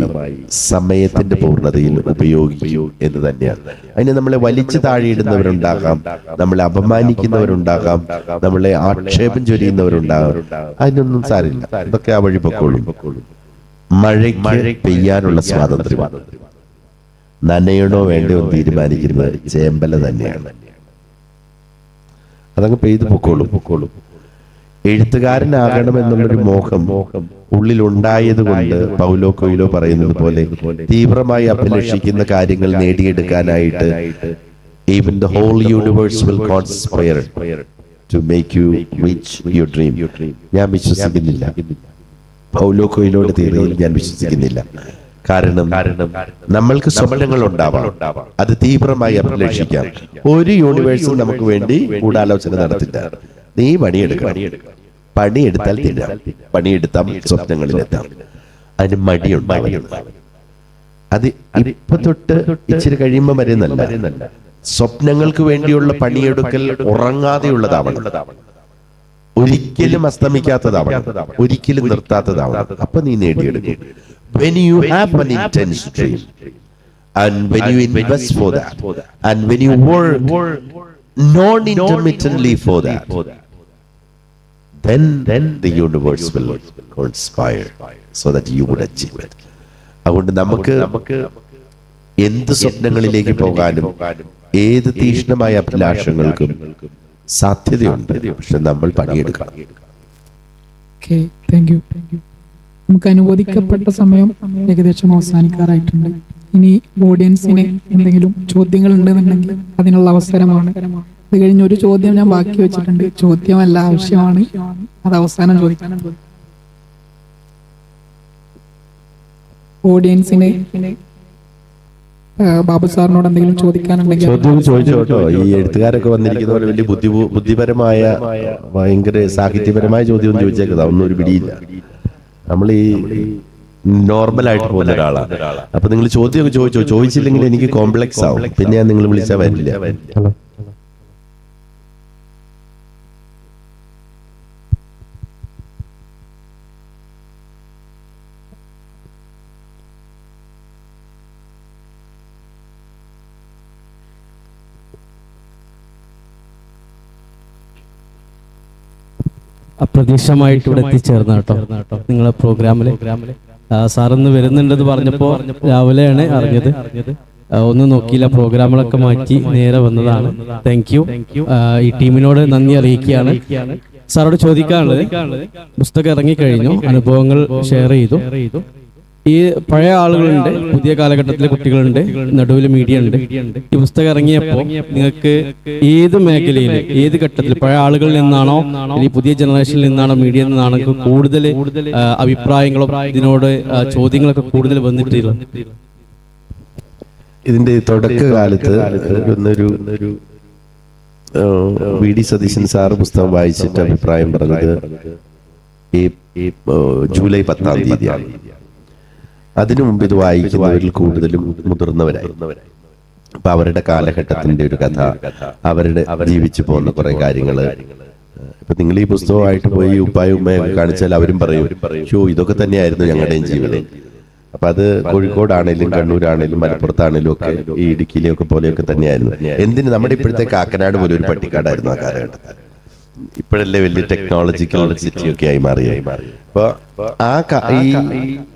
സമയത്തിന്റെ പൂർണ്ണതയിൽ ഉപയോഗിക്കൂ എന്ന് തന്നെയാണ്. അതിന് നമ്മളെ വലിച്ചു താഴെയിടുന്നവരുണ്ടാകാം, നമ്മളെ അപമാനിക്കുന്നവരുണ്ടാകാം, നമ്മളെ ആക്ഷേപം ചൊരിയുന്നവരുണ്ടാകാം. അതിനൊന്നും സാരില്ല, അതൊക്കെ ആ വഴി പൊക്കോളും. മഴയ്ക്ക് പെയ്യാനുള്ള സ്വാതന്ത്ര്യം, നനയണോ വേണ്ടോ എന്ന് തീരുമാനിക്കുന്നത് ചേമ്പല തന്നെയാണ്. അതങ്ങ് പെയ്ത് പൊക്കോളും. എഴുത്തുകാരനാകണം എന്നുള്ളൊരു മോഹം ഉള്ളിലുണ്ടായത് കൊണ്ട് പൗലോ കൊയ്ലോ പറയുന്നത് പോലെ തീവ്രമായി അഭിലഷിക്കുന്ന കാര്യങ്ങൾ നേടിയെടുക്കാനായിട്ട് even the whole universe will conspire to make you reach your dream. ഞാൻ വിശ്വസിക്കുന്നില്ല, പൗലോ കൊയ്ലോയുടെ തിയറിയിൽ ഞാൻ വിശ്വസിക്കുന്നില്ല. കാരണം നമ്മൾക്ക് സ്വപ്നങ്ങൾ ഉണ്ടാവാം, അത് തീവ്രമായി അഭിലഷിക്കാം. ഒരു യൂണിവേഴ്സും നമുക്ക് വേണ്ടി ഗൂഢാലോചന നടത്തില്ല. നീ പണിയെടുത്താൽ തിന്നാം, പണിയെടുത്താം സ്വപ്നങ്ങളിലെത്താം. അതിന് മടിയുണ്ടാവും. അത് ഇപ്പൊ തൊട്ട് ഇച്ചിരി കഴിയുമ്പോൾ വരുന്നല്ല. സ്വപ്നങ്ങൾക്ക് വേണ്ടിയുള്ള പണിയെടുക്കൽ ഉറങ്ങാതെയുള്ളതാവണം, ഒരിക്കലും അസ്തമിക്കാത്തതാവണം, ഒരിക്കലും നിർത്താത്തതാവണം. അപ്പൊ നീ നേടിയെടുക്കും. When you have an intense dream and when you invest for that and when you work non-intermittently for that, then the universe will conspire so that you would achieve it. അതുകൊണ്ട് നമുക്ക് എന്ത് സ്വപ്നങ്ങളിലേക്ക് പോകാനും ഏത് തീക്ഷ്ണമായ അഭിലാഷങ്ങൾക്കും സാധ്യതയുണ്ട്. പക്ഷെ നമ്മൾ പണിയെടുക്കണം. നമുക്ക് അനുവദിക്കപ്പെട്ട സമയം ഏകദേശം അവസാനിക്കാറായിട്ടുണ്ട്. ഇനി ഓഡിയൻസിന് എന്തെങ്കിലും ചോദ്യങ്ങൾ ഉണ്ടെന്നുണ്ടെങ്കിൽ അതിനുള്ള അവസരമാണ്. അത് കഴിഞ്ഞ് ഒരു ചോദ്യം ഞാൻ ബാക്കി വെച്ചിട്ടുണ്ട്. ചോദ്യമല്ല, ആവശ്യമാണ്. അത് അവസാനം ചോദിക്കണം. ഓഡിയൻസിന് ബാബു സാറിനോട് എന്തെങ്കിലും ചോദിക്കാനുണ്ടെങ്കിൽ ചോദിച്ചോട്ടോ. ഈ എഴുത്തുകാരൊക്കെ വന്നിരിക്കുന്ന പോലെ വലിയ ബുദ്ധിപരമായ ഭയങ്കര സാഹിത്യപരമായ ചോദ്യം ചോദിച്ചേക്കതാ. ഒന്നും ഒരു പിടിയില്ല. നമ്മൾ ഈ നോർമലായിട്ട് പോകുന്ന ഒരാളാണ്. അപ്പൊ നിങ്ങൾ ചോദ്യമൊക്കെ ചോദിച്ചില്ലെങ്കിൽ എനിക്ക് കോംപ്ലക്സ് ആവും. പിന്നെ ഞാൻ നിങ്ങൾ വിളിച്ചാൽ വരില്ല. അപ്രതീക്ഷിതമായിട്ട് ഇവിടെ എത്തിച്ചേർന്ന കേട്ടോ നിങ്ങളെ പ്രോഗ്രാമില്. സാറിന്ന് വരുന്നുണ്ടെന്ന് പറഞ്ഞപ്പോ രാവിലെയാണ് അറിഞ്ഞത്. ഒന്നും നോക്കിയില്ല, പ്രോഗ്രാമുകളൊക്കെ മാറ്റി നേരെ വന്നതാണ്. Thank you. ഈ ടീമിനോട് നന്ദി അറിയിക്കുകയാണ്. സാറോട് ചോദിക്കാനുള്ളത്, പുസ്തകം ഇറങ്ങിക്കഴിഞ്ഞു, അനുഭവങ്ങൾ ഷെയർ ചെയ്തു. ഈ പഴയ ആളുകളുണ്ട്, പുതിയ കാലഘട്ടത്തിലെ കുട്ടികളുണ്ട്, നടുവിൽ മീഡിയ ഉണ്ട്. ഈ പുസ്തകം ഇറങ്ങിയപ്പോൾ നിങ്ങൾക്ക് ഏത് മേഖലയിൽ, ഏത് ഘട്ടത്തിൽ, പഴയ ആളുകളിൽ നിന്നാണോ ഈ പുതിയ ജനറേഷനിൽ നിന്നാണോ മീഡിയയിൽ നിന്നാണോ കൂടുതൽ അഭിപ്രായങ്ങളും ഇതിനോട് ചോദ്യങ്ങളൊക്കെ കൂടുതൽ വന്നിട്ടുള്ളത്? ഇതിന്റെ തുടക്കകാലത്ത് വി ഡി സതീശൻ സാറ് പുസ്തകം വായിച്ചിട്ട് അഭിപ്രായം പറഞ്ഞത് ഈ ജൂലൈ 10-ാം തീയതിയാണ്. അതിനു മുമ്പ് ഇത് വായിക്കുന്നവരിൽ കൂടുതലും മുതിർന്നവരായിരുന്നു. അപ്പൊ അവരുടെ കാലഘട്ടത്തിന്റെ ഒരു കഥ, അവരുടെ ജീവിച്ചു പോകുന്ന കുറെ കാര്യങ്ങള്. ഇപ്പൊ നിങ്ങൾ ഈ പുസ്തകമായിട്ട് പോയി ഉപ്പായും ഉമ്മയൊക്കെ കാണിച്ചാൽ അവരും പറയും, ഷോ ഇതൊക്കെ തന്നെയായിരുന്നു ഞങ്ങളുടെയും ജീവിതം. അപ്പൊ അത് കോഴിക്കോടാണേലും കണ്ണൂരാണേലും മലപ്പുറത്താണേലും ഒക്കെ ഈ ഇടുക്കിയിലെയൊക്കെ പോലെയൊക്കെ തന്നെയായിരുന്നു. എന്തിന് നമ്മുടെ ഇപ്പോഴത്തെ കാക്കനാട് പോലെ ഒരു പട്ടിക്കാടായിരുന്നു ആ കാലഘട്ടത്തിൽ. ഇപ്പോഴല്ലേ വലിയ ടെക്നോളജിക്കൽ സിറ്റി ഒക്കെ ആയി മാറി. അപ്പൊ ഈ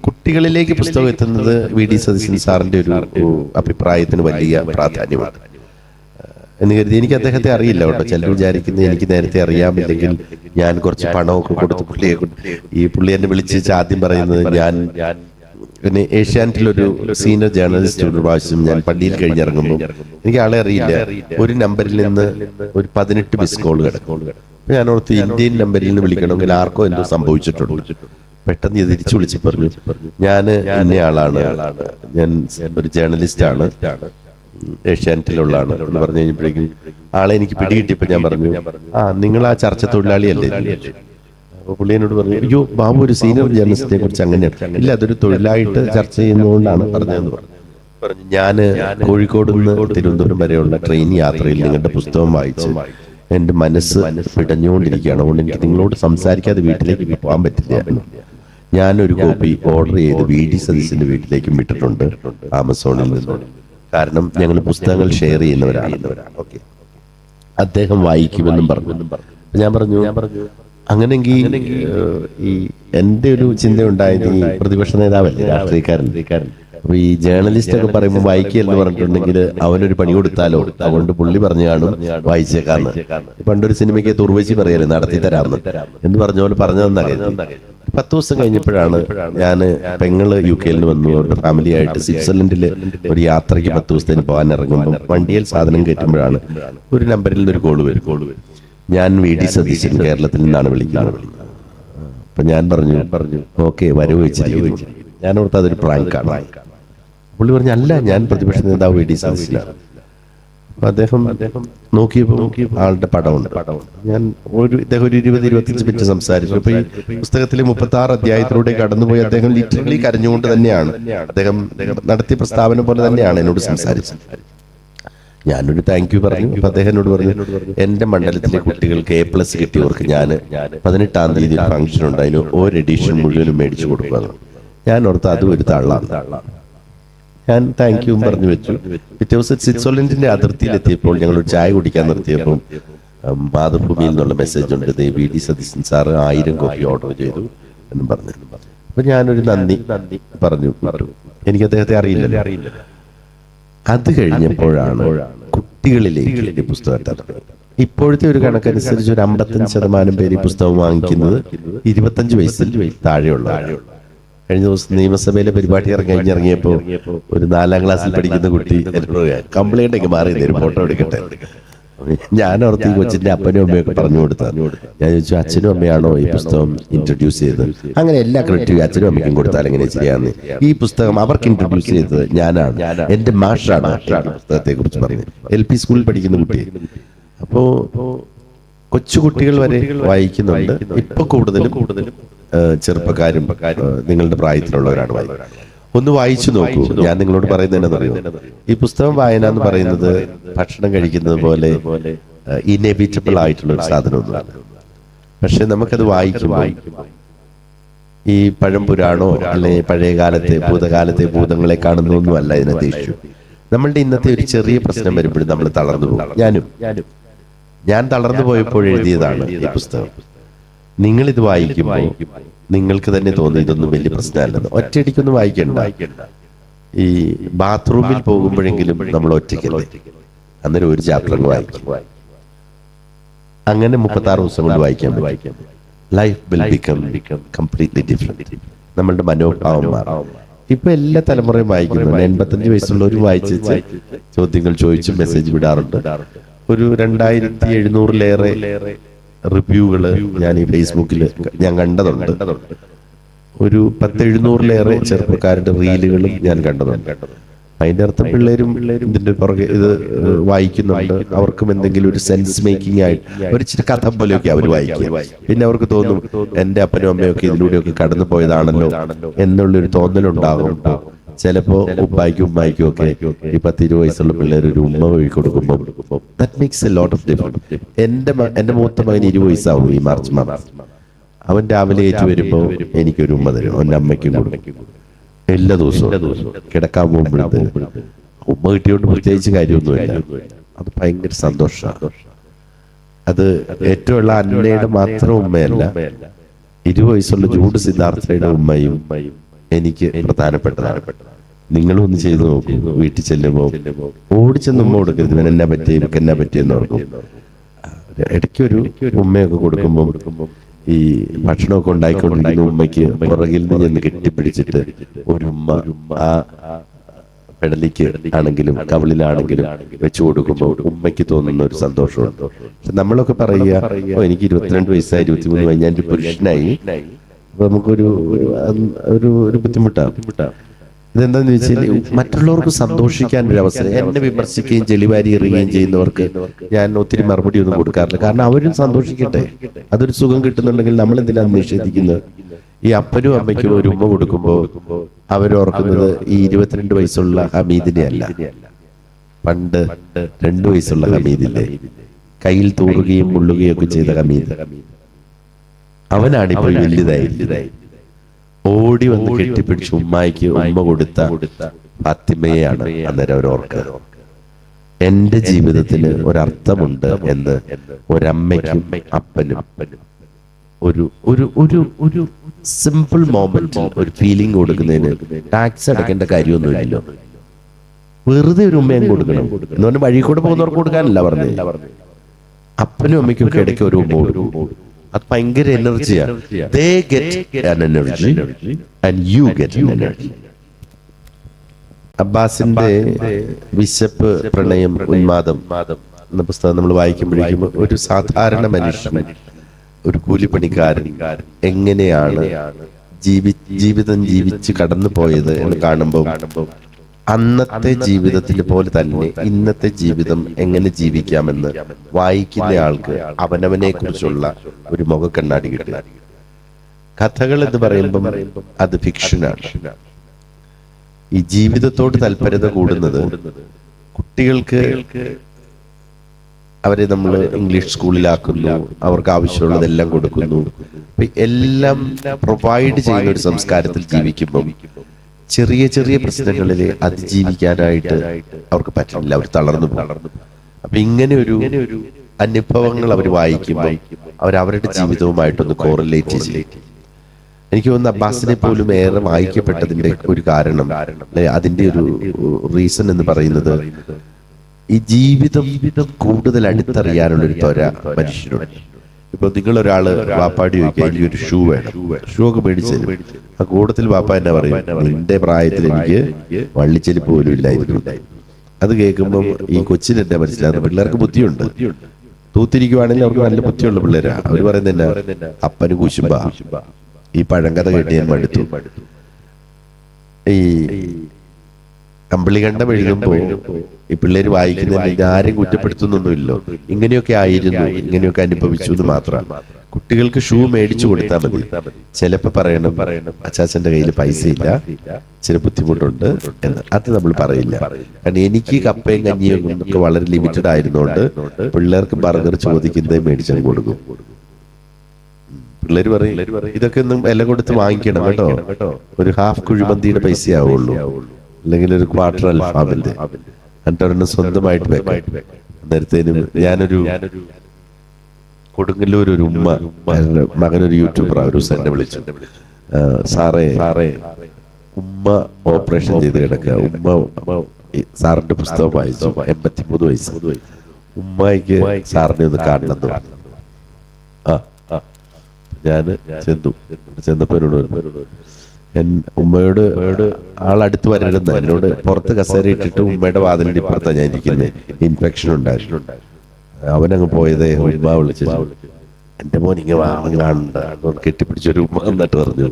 കുട്ടികളിലേക്ക് പുസ്തകം എത്തുന്നത് വി ഡി സതീശൻ സാറിന്റെ ഒരു അഭിപ്രായത്തിന് വലിയ പ്രാധാന്യമാണ് എന്ന് കരുതി. എനിക്ക് അദ്ദേഹത്തെ അറിയില്ല കേട്ടോ. ചിലർ വിചാരിക്കുന്നത് എനിക്ക് നേരത്തെ അറിയാമില്ലെങ്കിൽ ഞാൻ കുറച്ച് പണമൊക്കെ കൊടുത്ത് പുള്ളി എന്നെ വിളിച്ച് ആദ്യം പറയുന്നത്, ഞാൻ പിന്നെ ഏഷ്യാനെറ്റിലൊരു സീനിയർ ജേർണലിസ്റ്റ് ഒരു പ്രാവശ്യം ഞാൻ പള്ളിയിൽ കഴിഞ്ഞിറങ്ങുമ്പോൾ എനിക്ക് ആളെ അറിയില്ല. ഒരു നമ്പറിൽ നിന്ന് ഒരു 18 മിസ് കോൾ കിടക്കും. ഞാൻ ഓർത്ത് ഇന്ത്യൻ നമ്പറിൽ നിന്ന് വിളിക്കണമെങ്കിൽ ആർക്കോ എന്തോ സംഭവിച്ചിട്ടുണ്ട്. പെട്ടെന്ന് തിരിച്ചു വിളിച്ച് പറഞ്ഞു, ഞാൻ ഇന്നയാളാണ്, ഞാൻ ഒരു ജേർണലിസ്റ്റ് ആണ്, ഏഷ്യാനെറ്റിലുള്ളതാണ് എന്ന് പറഞ്ഞു കഴിഞ്ഞപ്പോഴേക്കും ആളെ എനിക്ക് പിടികിട്ടിയപ്പോ ഞാൻ പറഞ്ഞു, നിങ്ങൾ ആ ചർച്ച തൊഴിലാളിയല്ലേ? അപ്പൊ പുള്ളി എന്നോട് പറഞ്ഞു, അയ്യോ ബാബു ഒരു സീനിയർ ജേർണലിസ്റ്റിനെ കുറിച്ച് അങ്ങനെയാണ്. ഇല്ല, അതൊരു തൊഴിലായിട്ട് ചർച്ച ചെയ്യുന്നതുകൊണ്ടാണ് പറഞ്ഞതെന്ന് പറഞ്ഞു. ഞാൻ കോഴിക്കോട് നിന്ന് തിരുവനന്തപുരം വരെയുള്ള ട്രെയിൻ യാത്രയിൽ നിങ്ങളുടെ പുസ്തകം വായിച്ച് എന്റെ മനസ്സ് പിടഞ്ഞുകൊണ്ടിരിക്കുകയാണ്. അതുകൊണ്ട് എനിക്ക് നിങ്ങളോട് സംസാരിക്കാതെ വീട്ടിലേക്ക് പോകാൻ പറ്റില്ല. ഞാനൊരു കോപ്പി ഓർഡർ ചെയ്ത് വി ഡി സതീശന്റെ വീട്ടിലേക്കും വിട്ടിട്ടുണ്ട് ആമസോണിൽ നിന്ന്. കാരണം ഞങ്ങൾ പുസ്തകങ്ങൾ ഷെയർ ചെയ്യുന്നവരാണ്. ഓക്കെ, അദ്ദേഹം വായിക്കുമെന്നും പറഞ്ഞു. ഞാൻ പറഞ്ഞു അങ്ങനെങ്കിൽ ഈ എന്റെ ഒരു ചിന്ത ഉണ്ടായത്, ഈ പ്രതിപക്ഷ നേതാവല്ലേ, രാഷ്ട്രീയക്കാരൻ, അപ്പൊ ഈ ജേർണലിസ്റ്റ് ഒക്കെ പറയുമ്പോൾ വായിക്കുക എന്ന് പറഞ്ഞിട്ടുണ്ടെങ്കിൽ അവനൊരു പണി കൊടുത്താലോ, അതുകൊണ്ട് പുള്ളി പറഞ്ഞു കാണും വായിച്ചേക്കാന്ന്. പണ്ടൊരു സിനിമയ്ക്ക് തുർവശി പറയല്ലേ നടത്തി തരാമെന്ന് എന്ന് പറഞ്ഞ പോലെ പറഞ്ഞതെന്നറിയാം. 10 ദിവസം കഴിഞ്ഞപ്പോഴാണ് ഞാൻ പെങ്ങള് UK വന്നു. അവരുടെ ഫാമിലിയായിട്ട് സ്വിറ്റ്സർലൻഡില് ഒരു യാത്രയ്ക്ക് 10 ദിവസത്തിന് പോകാൻ ഇറങ്ങുമ്പോൾ വണ്ടിയിൽ സാധനം കയറ്റുമ്പോഴാണ് ഒരു നമ്പറിൽ നിന്നൊരു കോള് വരും. ഞാൻ വി ഡി സതീശൻ കേരളത്തിൽ നിന്നാണ് വിളിക്കുന്നത്. അപ്പൊ ഞാൻ പറഞ്ഞു ഓക്കെ വരവ് വെച്ചിരിക്കുന്നു. ഞാൻ ഓർത്ത് അതൊരു പ്രാങ്കാണ്. പുള്ളി പറഞ്ഞു അല്ല, ഞാൻ പ്രതിപക്ഷ നേതാവ് വി ഡി സതീശനാണ്. അപ്പൊ അദ്ദേഹം നോക്കിയപ്പോൾ ആളുടെ പടമുണ്ട്. ഞാൻ ഇദ്ദേഹം ഒരു 20-25 മിനിറ്റ് സംസാരിച്ചു. അപ്പൊ ഈ പുസ്തകത്തിലെ 36 അധ്യായത്തിലൂടെ കടന്നുപോയി അദ്ദേഹം ലിറ്ററലി കരഞ്ഞുകൊണ്ട് തന്നെയാണ്, അദ്ദേഹം നടത്തിയ പ്രസ്താവന പോലെ തന്നെയാണ് എന്നോട് സംസാരിച്ചത്. ഞാനൊരു താങ്ക് യു പറഞ്ഞു. അപ്പൊ അദ്ദേഹം എന്നോട് പറഞ്ഞു, എന്റെ മണ്ഡലത്തിലെ കുട്ടികൾക്ക് A+ കിട്ടിയവർക്ക് ഞാൻ 18-ാം തീയതി ഫംഗ്ഷൻ ഉണ്ട്, അതിന് ഒരു എഡിഷൻ മുഴുവനും മേടിച്ചു കൊടുക്കുക. ഞാൻ ഓർത്ത് അതും ഒരു തള്ളാണ്. ഞാൻ താങ്ക് യു പറഞ്ഞു വെച്ചു. പിറ്റേ ദിവസം സ്വിറ്റ്സർലൻഡിന്റെ അതിർത്തിയിലെത്തിയപ്പോൾ ഞങ്ങൾ ഒരു ചായ കുടിക്കാൻ നിർത്തിയപ്പോൾ മാതൃഭൂമിയിൽ നിന്നുള്ള മെസ്സേജ് ഉണ്ട്, V D Satheesan sir 1000 copy order ചെയ്തു എന്നും പറഞ്ഞു. അപ്പൊ ഞാനൊരു നന്ദി പറഞ്ഞു. എനിക്ക് അദ്ദേഹത്തെ അറിയില്ല. അത് കഴിഞ്ഞപ്പോഴാണ് കുട്ടികളിലേക്ക് പുസ്തകം എത്താറുള്ളത്. ഇപ്പോഴത്തെ ഒരു കണക്കനുസരിച്ച് ഒരു 55% പേര് ഈ പുസ്തകം വാങ്ങിക്കുന്നത് 25 വയസ്സിൽ താഴെയുള്ള. കഴിഞ്ഞ ദിവസം നിയമസഭയിലെ പരിപാടി കഴിഞ്ഞിറങ്ങിയപ്പോ ഒരു 4-ാം ക്ലാസ്സിൽ പഠിക്കുന്ന കുട്ടി എന്നോട് കംപ്ലൈന്റ് ഒക്കെ മാറി ഒരു ഫോട്ടോ എടുക്കട്ടെ. ഞാൻ ഓർത്ത് ഈ കൊച്ചിന്റെ അപ്പനും അമ്മയൊക്കെ പറഞ്ഞു കൊടുത്താൽ. ഞാൻ ചോദിച്ചു, അച്ഛനും അമ്മയാണോ ഈ പുസ്തകം ഇൻട്രൊഡ്യൂസ് ചെയ്തത്? അങ്ങനെ എല്ലാ ക്രെഡിറ്റും അച്ഛനും അമ്മയ്ക്കും കൊടുത്താൽ എങ്ങനെ ശരിയാന്ന്. ഈ പുസ്തകം അവർക്ക് ഇൻട്രൊഡ്യൂസ് ചെയ്തത് ഞാനാണ്, എന്റെ മാഷാണ് പുസ്തകത്തെ കുറിച്ച് പറഞ്ഞത്. LP സ്കൂളിൽ പഠിക്കുന്ന കുട്ടി. അപ്പോ കൊച്ചുകുട്ടികൾ വരെ വായിക്കുന്നുണ്ട്. ഇപ്പൊ കൂടുതലും ചെറുപ്പക്കാരും നിങ്ങളുടെ പ്രായത്തിലുള്ളവരാണ് വായിക്കുന്നത്. ഒന്ന് വായിച്ചു നോക്കൂ. ഞാൻ നിങ്ങളോട് പറയുന്നത് എന്നറിയോ, ഈ പുസ്തകം വായന എന്ന് പറയുന്നത് ഭക്ഷണം കഴിക്കുന്നത് പോലെ ഇന്നെവിറ്റബിൾ ആയിട്ടുള്ള ഒരു സാധനമൊന്നുമല്ല. പക്ഷെ നമുക്കത് വായിക്കുമ്പോൾ ഈ പഴംപുരാണോ അല്ലെങ്കിൽ പഴയ കാലത്തെ ഭൂതകാലത്തെ ഭൂതങ്ങളെ കാണുന്നൊന്നുമല്ല ഇതിനകത്ത് ഇഷ്യൂ. നമ്മളുടെ ഇന്നത്തെ ഒരു ചെറിയ പ്രശ്നം വരുമ്പോഴും നമ്മൾ തളർന്നു പോകും. ഞാൻ തളർന്നു പോയപ്പോൾ എഴുതിയതാണ് ഈ പുസ്തകം. നിങ്ങളിത് വായിക്കുമ്പോൾ നിങ്ങൾക്ക് തന്നെ തോന്നി ഇതൊന്നും വലിയ പ്രശ്നമല്ലെന്ന്. ഒറ്റയടിക്കൊന്നും വായിക്കണ്ട. ഈ ബാത്റൂമിൽ പോകുമ്പോഴെങ്കിലും നമ്മൾ ഒറ്റയ്ക്കല്ലേ, അന്നേരം ഒരു ചാപ്റ്റർ വായിക്കും. അങ്ങനെ 36 ദിവസം കൊണ്ട് വായിക്കാൻ പറ്റും. Life will become completely different. നമ്മളുടെ മനോഭാവം മാറും. ഇപ്പൊ എല്ലാ തലമുറയും വായിക്കുന്നുണ്ട്. 85 വയസ്സുള്ളവരും വായിച്ച് ചോദ്യങ്ങൾ ചോദിച്ചും മെസ്സേജ് വിടാറുണ്ട്. ഒരു 2700-ലേറെ റിവ്യൂകള് ഞാൻ ഈ ഫേസ്ബുക്കിൽ ഞാൻ കണ്ടതുണ്ട്. ഒരു 1700-ലേറെ ചെറുപ്പക്കാരുടെ റീലുകളും ഞാൻ കണ്ടതുണ്ട്. അതിന്റെ അർത്ഥം പിള്ളേരും ഇതിന്റെ പുറകെ ഇത് വായിക്കുന്നുണ്ട്. അവർക്കും എന്തെങ്കിലും ഒരു സെൻസ് മേക്കിംഗ് ആയിട്ട് ഒരു ഇച്ചിരി കഥ പോലെയൊക്കെ അവർ വായിക്കും. പിന്നെ അവർക്ക് തോന്നും എന്റെ അപ്പനും അമ്മയൊക്കെ ഇതിലൂടെയൊക്കെ കടന്നു പോയതാണല്ലോ എന്നുള്ളൊരു തോന്നലുണ്ടാകും. ചിലപ്പോ ഉമ്മായിക്കും ഒക്കെ ഈ 10-20 വയസ്സുള്ള പിള്ളേർ ഒരു ഉമ്മ വഴി കൊടുക്കുമ്പോൾ that makes a lot of difference. എന്റെ മൂത്ത മകൻ 20 വയസ്സാവും ഈ മാർച്ച് മാസം. അവൻ രാവിലെ ഏറ്റു വരുമ്പോ എനിക്കൊരു ഉമ്മ തരും, അവന്റെ അമ്മയ്ക്കും കൊടുക്കും. എല്ലാ ദിവസവും കിടക്കാൻ പോകുമ്പോഴത്തെ ഉമ്മ കിട്ടിയോണ്ട് പ്രത്യേകിച്ച് കാര്യമൊന്നുമില്ല. അത് ഭയങ്കര സന്തോഷമാണ്. അത് ഏറ്റവും ഉള്ള അന്നയുടെ മാത്രം ഉമ്മയല്ല, 20 വയസ്സുള്ള ജൂഡ് സിദ്ധാർത്ഥയുടെ ഉമ്മയും എനിക്ക് പ്രധാനപ്പെട്ടതാണ്. നിങ്ങളും ഒന്ന് ചെയ്തു നോക്കൂ. വീട്ടിൽ ചെല്ലുമ്പോ ഓടിച്ചെന്ന് ഉമ്മ കൊടുക്കരുത്, ഇവൻ എന്നാ പറ്റി ഇവക്ക് എന്നാ പറ്റിയെന്ന് ഓർക്കും. ഇടയ്ക്കൊരു ഉമ്മയൊക്കെ കൊടുക്കുമ്പോൾ ഈ ഭക്ഷണമൊക്കെ ഉണ്ടായിക്കൊണ്ടിരിക്കുന്ന ഉമ്മയ്ക്ക് പുറകിൽ നിന്ന് ചെന്ന് കെട്ടിപ്പിടിച്ചിട്ട് ഒരു ഉമ്മ ആ പെടലിക്ക് ആണെങ്കിലും കവിളിലാണെങ്കിലും വെച്ചു കൊടുക്കുമ്പോൾ ഉമ്മയ്ക്ക് തോന്നുന്ന ഒരു സന്തോഷമുണ്ട്. പക്ഷെ നമ്മളൊക്കെ പറയുക, എനിക്ക് 22 വയസ്സായി, 23 വയസ്സ്, ഞാനൊരു പുരുഷനായി. അപ്പൊ നമുക്കൊരു ഒരു ബുദ്ധിമുട്ടാണ്. ഇതെന്താന്ന് വെച്ചാൽ മറ്റുള്ളവർക്ക് സന്തോഷിക്കാൻ ഒരു അവസരം. എന്നെ വിമർശിക്കുകയും ചെളിവാരി എറിയുകയും ചെയ്യുന്നവർക്ക് ഞാൻ ഒത്തിരി മറുപടി ഒന്നും കൊടുക്കാറില്ല. കാരണം അവരും സന്തോഷിക്കട്ടെ. അതൊരു സുഖം കിട്ടുന്നുണ്ടെങ്കിൽ നമ്മൾ എന്തിനാണ് നിഷേധിക്കുന്നത്? ഈ അപ്പനും അമ്മയ്ക്കും ഒരു ഉമ്മ കൊടുക്കുമ്പോൾ അവരോർക്കുന്നത് ഈ 22 വയസ്സുള്ള ഹമീദിനെ അല്ല, പണ്ട് 2 വയസ്സുള്ള ഹമീദില്ലേ, കയ്യിൽ തൂറുകയും മുള്ളുകയും ഒക്കെ ചെയ്ത ഹമീദ്. അവനാണിപ്പോൾ വലുതായി ഓടി വന്ന് കെട്ടിപ്പിടിച്ച് ഉമ്മായിക്ക് ഉമ്മ കൊടുത്ത ഫാത്തിമയെയാണ് അന്നേരം അവർ ഓർക്കുക. എന്റെ ജീവിതത്തിന് ഒരർത്ഥമുണ്ട് എന്ന് ഒരമ്മയ്ക്കും അപ്പനും ഒരു ഒരു ഒരു ഒരു സിമ്പിൾ മൊമെന്റിൽ ഒരു ഫീലിംഗ് കൊടുക്കുന്നതിന് ടാക്സ് അടയ്ക്കേണ്ട കാര്യമൊന്നുമില്ലല്ലോ. വെറുതെ ഒരു ഉമ്മയും കൊടുക്കണം എന്ന് പറഞ്ഞാൽ വഴി കൂടെ പോകുന്നവർക്ക് കൊടുക്കാനല്ല പറഞ്ഞില്ല. അപ്പനും അമ്മയ്ക്കും ഒക്കെ ഇടയ്ക്ക് ഒരു ഉമ്മ കൊടുക്കും. അത് ഭയങ്കര എനർജിയാണ്. They get an energy and you get an energy. അബ്ബാസിന്റെ വിശപ്പ്, പ്രണയം, ഉന്മാദം എന്ന പുസ്തകം നമ്മൾ വായിക്കുമ്പോഴേക്കും ഒരു സാധാരണ മനുഷ്യൻ, ഒരു കൂലിപ്പണിക്കാരൻ എങ്ങനെയാണ് ജീവിതം ജീവിച്ച് കടന്നു പോയത് എന്ന് കാണുമ്പോൾ അന്നത്തെ ജീവിതത്തിലെ പോലെ തന്നെ ഇന്നത്തെ ജീവിതം എങ്ങനെ ജീവിക്കാമെന്ന് വായിക്കുന്ന ആൾക്ക് അവനവനെ കുറിച്ചുള്ള ഒരു മുഖക്കണ്ണാടി കിട്ടുക. കഥകൾ എന്ന് പറയുമ്പം അത് ഫിക്ഷനാണ്. ഈ ജീവിതത്തോട് താല്പര്യത കൂടുന്നത് കുട്ടികൾക്ക് അവരെ നമ്മൾ ഇംഗ്ലീഷ് സ്കൂളിലാക്കുന്നു, അവർക്ക് ആവശ്യമുള്ളതെല്ലാം കൊടുക്കുന്നു. എല്ലാം പ്രൊവൈഡ് ചെയ്യുന്ന ഒരു സംസ്കാരത്തിൽ ജീവിക്കുമ്പം ചെറിയ ചെറിയ പ്രശ്നങ്ങളിൽ അതിജീവിക്കാനായിട്ട് അവർക്ക് പറ്റില്ല, അവർ തളർന്നു പോകും. അപ്പൊ ഇങ്ങനെ ഒരു അനുഭവങ്ങൾ അവർ വായിക്കുമ്പോൾ അവരവരുടെ ജീവിതവുമായിട്ടൊന്ന് കോറിലേറ്റ് ചെയ്യും. എനിക്ക് തോന്നുന്നു അബ്ബാസിനെ പോലും ഏറെ വായിക്കപ്പെട്ടതിന്റെ ഒരു കാരണം, അതിന്റെ ഒരു റീസൺ എന്ന് പറയുന്നത് ഈ ജീവിതം കൂടുതൽ അടുത്തറിയാനുള്ള ഒരു ത്വര മനുഷ്യനുണ്ട്. ഇപ്പൊ നിങ്ങളൊരാള് വാപ്പാടി ചോദിക്കുക, എനിക്കൊരു ഷൂ വേണം, ഷൂ ഒക്കെ മേടിച്ചു. ആ കൂട്ടത്തിൽ വാപ്പ എന്നെ പറയും, നിന്റെ പ്രായത്തിൽ എനിക്ക് വള്ളിച്ചെലിപ്പ് പോലും ഇല്ലായിരുന്നു. അത് കേൾക്കുമ്പോൾ ഈ കൊച്ചിന് എന്നെ മനസ്സിലാകുന്നു, പിള്ളേർക്ക് ബുദ്ധിയുണ്ട്. തൂത്തിരിക്കുവാണെങ്കിൽ അവർക്ക് നല്ല ബുദ്ധിയുള്ള പിള്ളേരാ. അവര് പറയുന്നത് എന്നാ, അപ്പന് കുശുമ്പ, ഈ പഴങ്കഥ കേട്ട് ഞാൻ മടുത്തു. ഈ കമ്പിളികണ്ഠം എഴുതുമ്പോ ഈ പിള്ളേര് വായിക്കുന്നതിന് ആരും കുറ്റപ്പെടുത്തുന്നൊന്നുമില്ലോ. ഇങ്ങനെയൊക്കെ ആയിരുന്നു, ഇങ്ങനെയൊക്കെ അനുഭവിച്ചു എന്ന് മാത്രം. കുട്ടികൾക്ക് ഷൂ മേടിച്ചു കൊടുത്താൽ മതി. ചിലപ്പോ പറയണം അച്ചാച്ചന്റെ കയ്യിൽ പൈസ ഇല്ല, ചില ബുദ്ധിമുട്ടുണ്ട് എന്ന്. അത് നമ്മൾ പറയില്ല. കാരണം എനിക്ക് കപ്പയും കഞ്ഞിയും ഒക്കെ വളരെ ലിമിറ്റഡ് ആയിരുന്നോണ്ട് പിള്ളേർക്ക് ബർഗർ ചോദിക്കുന്നത് മേടിച്ചാൽ കൊടുക്കും. പിള്ളേര് പറയും, ഇതൊക്കെ ഒന്നും വില കൊടുത്ത് വാങ്ങിക്കണം കേട്ടോ, ഒരു ഹാഫ് കുഴിമന്തിയുടെ പൈസയാവുള്ളൂ, അല്ലെങ്കിൽ ഒരു ക്വാർട്ടർ അൽഫാമിന്റെ, എന്നിട്ടൊരെണ്ണം സ്വന്തമായിട്ട് വെക്കാം. നേരത്തേനും ഞാനൊരു കൊടുങ്ങല്ലൂർ ഒരു ഉമ്മ, മകനൊരു യൂട്യൂബർ, ഒരു ദിവസം എന്നെ വിളിച്ചു, സാറേ ഉമ്മ ഓപ്പറേഷൻ ചെയ്ത് കിടക്കുക, ഉമ്മ സാറിന്റെ പുസ്തകം വായിച്ചു, 83 വയസ്സ്, ഉമ്മയ്ക്ക് സാറിനെ ഒന്ന് കാണണം. ഞാന് ചെന്നപ്പോ ഉമ്മയോട് ആളടുത്ത് വരരുന്ന, എന്നോട് പുറത്ത് കസേര ഇട്ടിട്ട് ഉമ്മയുടെ വാതിലിന്റെ ഇപ്പുറത്താ ഞാൻ ഇരിക്കുന്നത്, ഇൻഫെക്ഷൻ ഉണ്ടായിരുന്നു. അവനങ്ങ് പോയതേ ഉമ്മ വിളിച്ചു, എന്റെ മോൻ ഇങ്ങനെ കാണണ്ട, കെട്ടിപ്പിടിച്ചൊരു ഉമ്മ എന്നിട്ട് പറഞ്ഞു.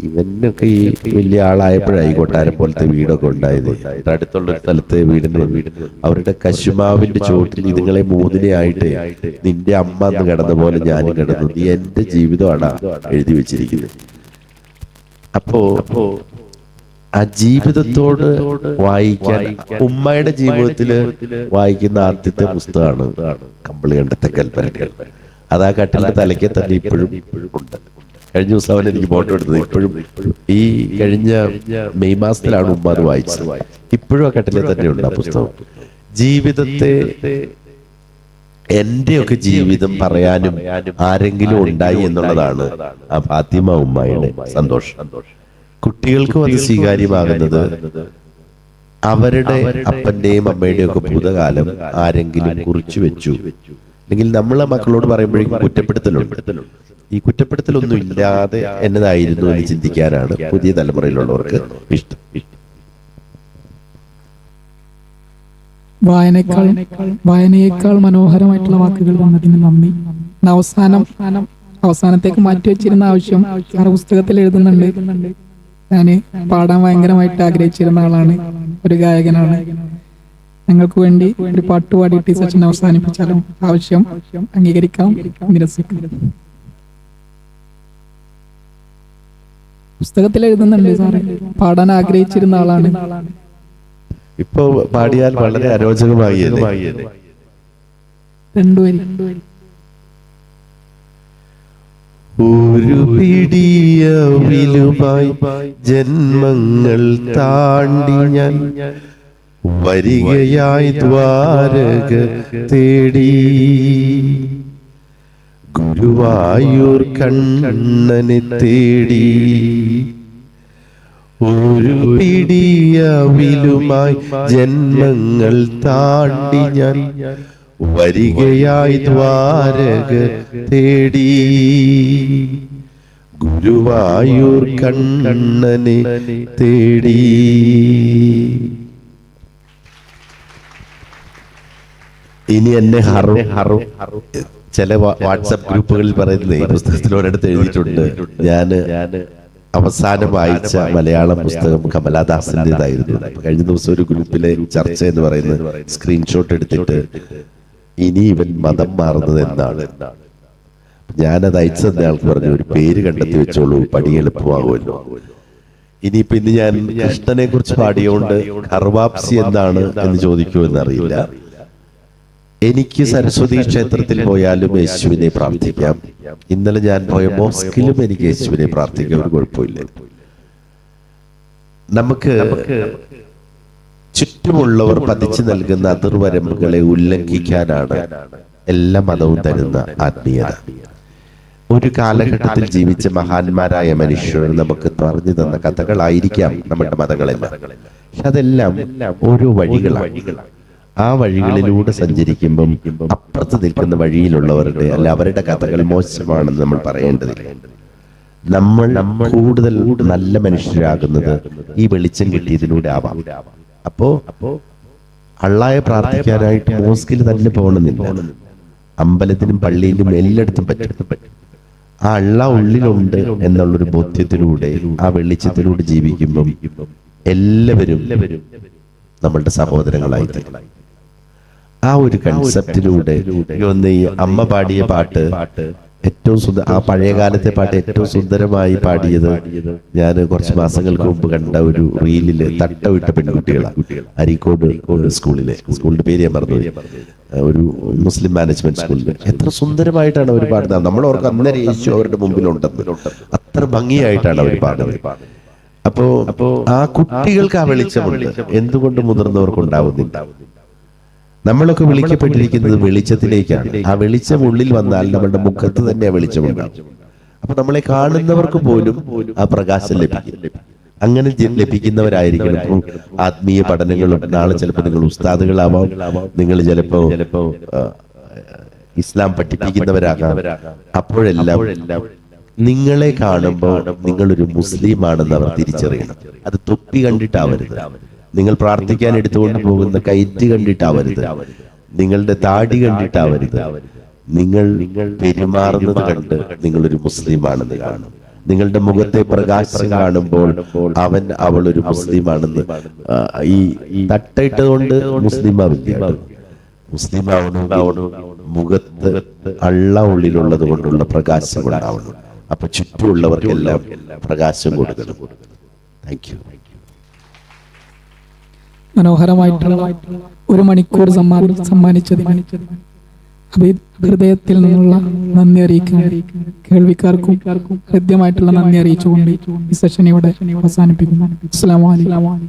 ഇവനൊക്കെ ഈ വലിയ ആളായപ്പോഴായി കൊട്ടാരം പോലത്തെ വീടൊക്കെ ഉണ്ടായത്. അടുത്തുള്ള ഒരു സ്ഥലത്ത് അവരുടെ കശുമാവിന്റെ ചോട്ടിൽ ഇതുങ്ങളെ മൂന്നിനെ ആയിട്ട് നിന്റെ അമ്മ എന്ന് കിടന്ന പോലെ ഞാനും കിടന്നു, നീ എന്റെ ജീവിതമാണ് എഴുതി വെച്ചിരിക്കുന്നത്. അപ്പോ ആ ജീവിതത്തോട് വായിക്കാൻ ഉമ്മയുടെ ജീവിതത്തില് വായിക്കുന്ന ആദ്യത്തെ പുസ്തകമാണ് കമ്പിളി കണ്ടത്തെ കൽപ്പനകൾ. അത് ആ കട്ടിലിന്റെ തലയ്ക്ക് തന്നെ ഇപ്പോഴും ഉണ്ട്. കഴിഞ്ഞ ദിവസം അവൻ എനിക്ക് ഫോട്ടോ എടുത്തത്. ഇപ്പോഴും ഈ കഴിഞ്ഞ മെയ് മാസത്തിലാണ് ഉമ്മ അത് വായിച്ചത്. ഇപ്പോഴും ആ കട്ടിലിൽ തന്നെ ഉണ്ട് ആ പുസ്തകം. ജീവിതത്തെ, എന്റെയൊക്കെ ജീവിതം പറയാനും ആരെങ്കിലും ഉണ്ടായി എന്നുള്ളതാണ് ആ ഫാത്തിമ ഉമ്മയുടെ സന്തോഷം. കുട്ടികൾക്കും അത് സ്വീകാര്യമാകുന്നത് അവരുടെ അപ്പന്റെയും അമ്മയുടെയും ഒക്കെ ഭൂതകാലം ആരെങ്കിലും കുറിച്ചു വെച്ചു. അല്ലെങ്കിൽ നമ്മളെ മക്കളോട് പറയുമ്പോഴേക്കും കുറ്റപ്പെടുത്തലുണ്ട്. ഈ കുറ്റപ്പെടുത്തലൊന്നും ഇല്ലാതെ എന്നതായിരുന്നു എന്ന് ചിന്തിക്കാനാണ് പുതിയ തലമുറയിലുള്ളവർക്ക് ഇഷ്ടം. വായനയേക്കാൾ മനോഹരമായിട്ടുള്ള വാക്കുകൾ വന്നതിന് നന്ദി. അവസാനത്തേക്ക് മാറ്റിവെച്ചിരുന്ന ആവശ്യം സാറ് പുസ്തകത്തിൽ എഴുതുന്നുണ്ട്. ഞാന് പാടാൻ ഭയങ്കരമായിട്ട് ആഗ്രഹിച്ചിരുന്ന ആളാണ്, ഒരു ഗായകനാണ്. ഞങ്ങൾക്ക് വേണ്ടി ഒരു പാട്ട് പാടിയിട്ട് ഈ സെഷൻ അവസാനിപ്പിച്ചാലും ആവശ്യം അംഗീകരിക്കാം, നിരസിക്കാം. പുസ്തകത്തിൽ എഴുതുന്നുണ്ട് സാറ്, പാടാൻ ആഗ്രഹിച്ചിരുന്ന ആളാണ്. ഇപ്പൊ പാടിയാൽ വളരെ അരോചകമായി. രണ്ടുപേരും ഒരു പിടിയവിലുമായി ജന്മങ്ങൾ താണ്ടി ഞാൻ വരികയായി ദ്വാരക തേടി, ഗുരുവായൂർ കണ്ണനെ തേടി. ഒരു പിടിയവിലുമായി ജന്മങ്ങൾ താണ്ടി ഞാൻ വരികയായി ദ്വാരക തേടി, ഗുരുവായൂർ കണ്ണനെ തേടി. ഇനി എന്നെ ചില വാട്സാപ്പ് ഗ്രൂപ്പുകളിൽ പറയുന്നത്, ഈ പുസ്തകത്തിൽ ഒരിടത്ത് എഴുതിയിട്ടുണ്ട്, ഞാന് അവസാനം വായിച്ച മലയാളം പുസ്തകം കമലാദാസിൻ്റെതായിരുന്നു. കഴിഞ്ഞ ദിവസം ഒരു ഗ്രൂപ്പിലെ ചർച്ച എന്ന് പറയുന്നത് സ്ക്രീൻഷോട്ട് എടുത്തിട്ട് ഇനി ഇവൻ മതം മാറുന്നത് എന്നാണ്. ഞാനത് അയച്ചു തന്നെ ആൾക്ക് പറഞ്ഞു, ഒരു പേര് കണ്ടെത്തി വെച്ചോളൂ, പണി എളുപ്പമാകുമല്ലോ. ഇനിയിപ്പോ ഇന്ന് ഞാൻ കൃഷ്ണനെ കുറിച്ച് പാടിയോണ്ട് കർവാപ്സി എന്താണ് എന്ന് ചോദിക്കുമെന്നറിയില്ല. എനിക്ക് സരസ്വതി ക്ഷേത്രത്തിൽ പോയാലും യേശുവിനെ പ്രാർത്ഥിക്കാം. ഇന്നലെ ഞാൻ പോയ മോസ്കിലും എനിക്ക് യേശുവിനെ പ്രാർത്ഥിക്കാം, ഒരു കുഴപ്പമില്ല. നമുക്ക് ചുറ്റുമുള്ളവർ പതിച്ചു നൽകുന്ന അതിർവരമ്പുകളെ ഉല്ലംഘിക്കാനാണ് എല്ലാ മതവും തരുന്ന ആത്മീയത. ഒരു കാലഘട്ടത്തിൽ ജീവിച്ച മഹാന്മാരായ മനുഷ്യർ നമുക്ക് പറഞ്ഞു തന്ന കഥകളായിരിക്കാം നമ്മുടെ മതങ്ങളെല്ലാം. പക്ഷെ അതെല്ലാം ഓരോ വഴികളാണ്. ആ വഴികളിലൂടെ സഞ്ചരിക്കുമ്പം അപ്പുറത്ത് നിൽക്കുന്ന വഴിയിലുള്ളവരുടെ അല്ല അവരുടെ കഥകൾ മോശമാണെന്ന് നമ്മൾ പറയേണ്ടതില്ല. നമ്മൾ കൂടുതൽ നല്ല മനുഷ്യരാകുന്നത് ഈ വെളിച്ചം കിട്ടിയതിലൂടെ ആവാം. അപ്പോ അള്ളായെ പ്രാർത്ഥിക്കാനായിട്ട് മോസ്കിൽ തന്നെ പോകണമെന്നില്ല, അമ്പലത്തിനും പള്ളിയിലും എല്ലായിടത്തും പറ്റും. ആ അള്ളാ ഉള്ളിലുണ്ട് എന്നുള്ളൊരു ബോധ്യത്തിലൂടെ ആ വെളിച്ചത്തിലൂടെ ജീവിക്കുമ്പം എല്ലാവരും നമ്മളുടെ സഹോദരങ്ങളായി തീരും. ആ ഒരു കൺസെപ്റ്റിലൂടെ ഒന്ന് ഈ അമ്മ പാടിയ പാട്ട് ഏറ്റവും ആ പഴയകാലത്തെ പാട്ട് ഏറ്റവും സുന്ദരമായി പാടിയത് ഞാൻ കുറച്ച് മാസങ്ങൾക്ക് മുമ്പ് കണ്ട ഒരു റീലില് തട്ടവിട്ട പെൺകുട്ടികളാണ്. അരീക്കോട് സ്കൂളിന്റെ പേര് ഞാൻ മറന്നുപോയി, ഒരു മുസ്ലിം മാനേജ്മെന്റ് സ്കൂളിൽ. എത്ര സുന്ദരമായിട്ടാണ് അവർ പാടുന്നത്. നമ്മളവർക്ക് അന്നേരം യേശു അവരുടെ മുമ്പിലുണ്ടെന്ന് അത്ര ഭംഗിയായിട്ടാണ് അവർ പാടുന്നത്. അപ്പോ ആ കുട്ടികൾക്ക് ആ വെളിച്ചമുണ്ട്, എന്തുകൊണ്ട് മുതിർന്നവർക്ക് ഉണ്ടാവുന്നില്ല? നമ്മളൊക്കെ വിളിക്കപ്പെട്ടിരിക്കുന്നത് വെളിച്ചത്തിലേക്കാണ്. ആ വെളിച്ചം ഉള്ളിൽ വന്നാൽ നമ്മളുടെ മുഖത്ത് തന്നെ ആ വെളിച്ചമുണ്ടാകും. അപ്പൊ നമ്മളെ കാണുന്നവർക്ക് പോലും ആ പ്രകാശം ലഭിക്കും. അങ്ങനെ ലഭിക്കുന്നവരായിരിക്കണം ഇപ്പോൾ ആത്മീയ പഠനങ്ങളും. നാളെ ചിലപ്പോൾ നിങ്ങൾ ഉസ്താദുകളാവാം, നിങ്ങൾ ചിലപ്പോ ഇസ്ലാം പഠിപ്പിക്കുന്നവരാകാം. അപ്പോഴെല്ലാം നിങ്ങളെ കാണുമ്പോൾ നിങ്ങളൊരു മുസ്ലിം ആണെന്ന് അവർ തിരിച്ചറിയണം. അത് തൊപ്പി കണ്ടിട്ടാവരുത്, നിങ്ങൾ പ്രാർത്ഥിക്കാൻ എടുത്തുകൊണ്ട് പോകുന്ന കയറ്റ് കണ്ടിട്ടാവരുത്, നിങ്ങളുടെ താടി കണ്ടിട്ടാവരുത്, നിങ്ങൾ പെരുമാറുന്നത് കണ്ട് നിങ്ങളൊരു മുസ്ലിം ആണെന്ന് കാണും. നിങ്ങളുടെ മുഖത്തെ പ്രകാശം കാണുമ്പോൾ അവൾ ഒരു മുസ്ലിമാണെന്ന് ഈ തട്ടയിട്ടതുകൊണ്ട് മുസ്ലിം ആവില്ല. മുസ്ലിം ആവണം മുഖത്ത് അള്ള ഉള്ളിലുള്ളത് കൊണ്ടുള്ള പ്രകാശം ഉണ്ടാവണം. അപ്പൊ ചുറ്റുമുള്ളവർക്കെല്ലാം പ്രകാശം കൊടുക്കണം. Thank you. മനോഹരമായിട്ടുള്ള 1 മണിക്കൂർ സമ്മാനിച്ചതിന് ഹൃദയത്തിൽ നിന്നുള്ള നന്ദി അറിയിക്കാൻ കേൾവിക്കാർക്കും ഹൃദ്യമായിട്ടുള്ള നന്ദി അറിയിച്ചുകൊണ്ട് ഈ സെഷൻ ഇവിടെ അവസാനിപ്പിക്കുന്നു. അസ്സലാമു അലൈക്കും.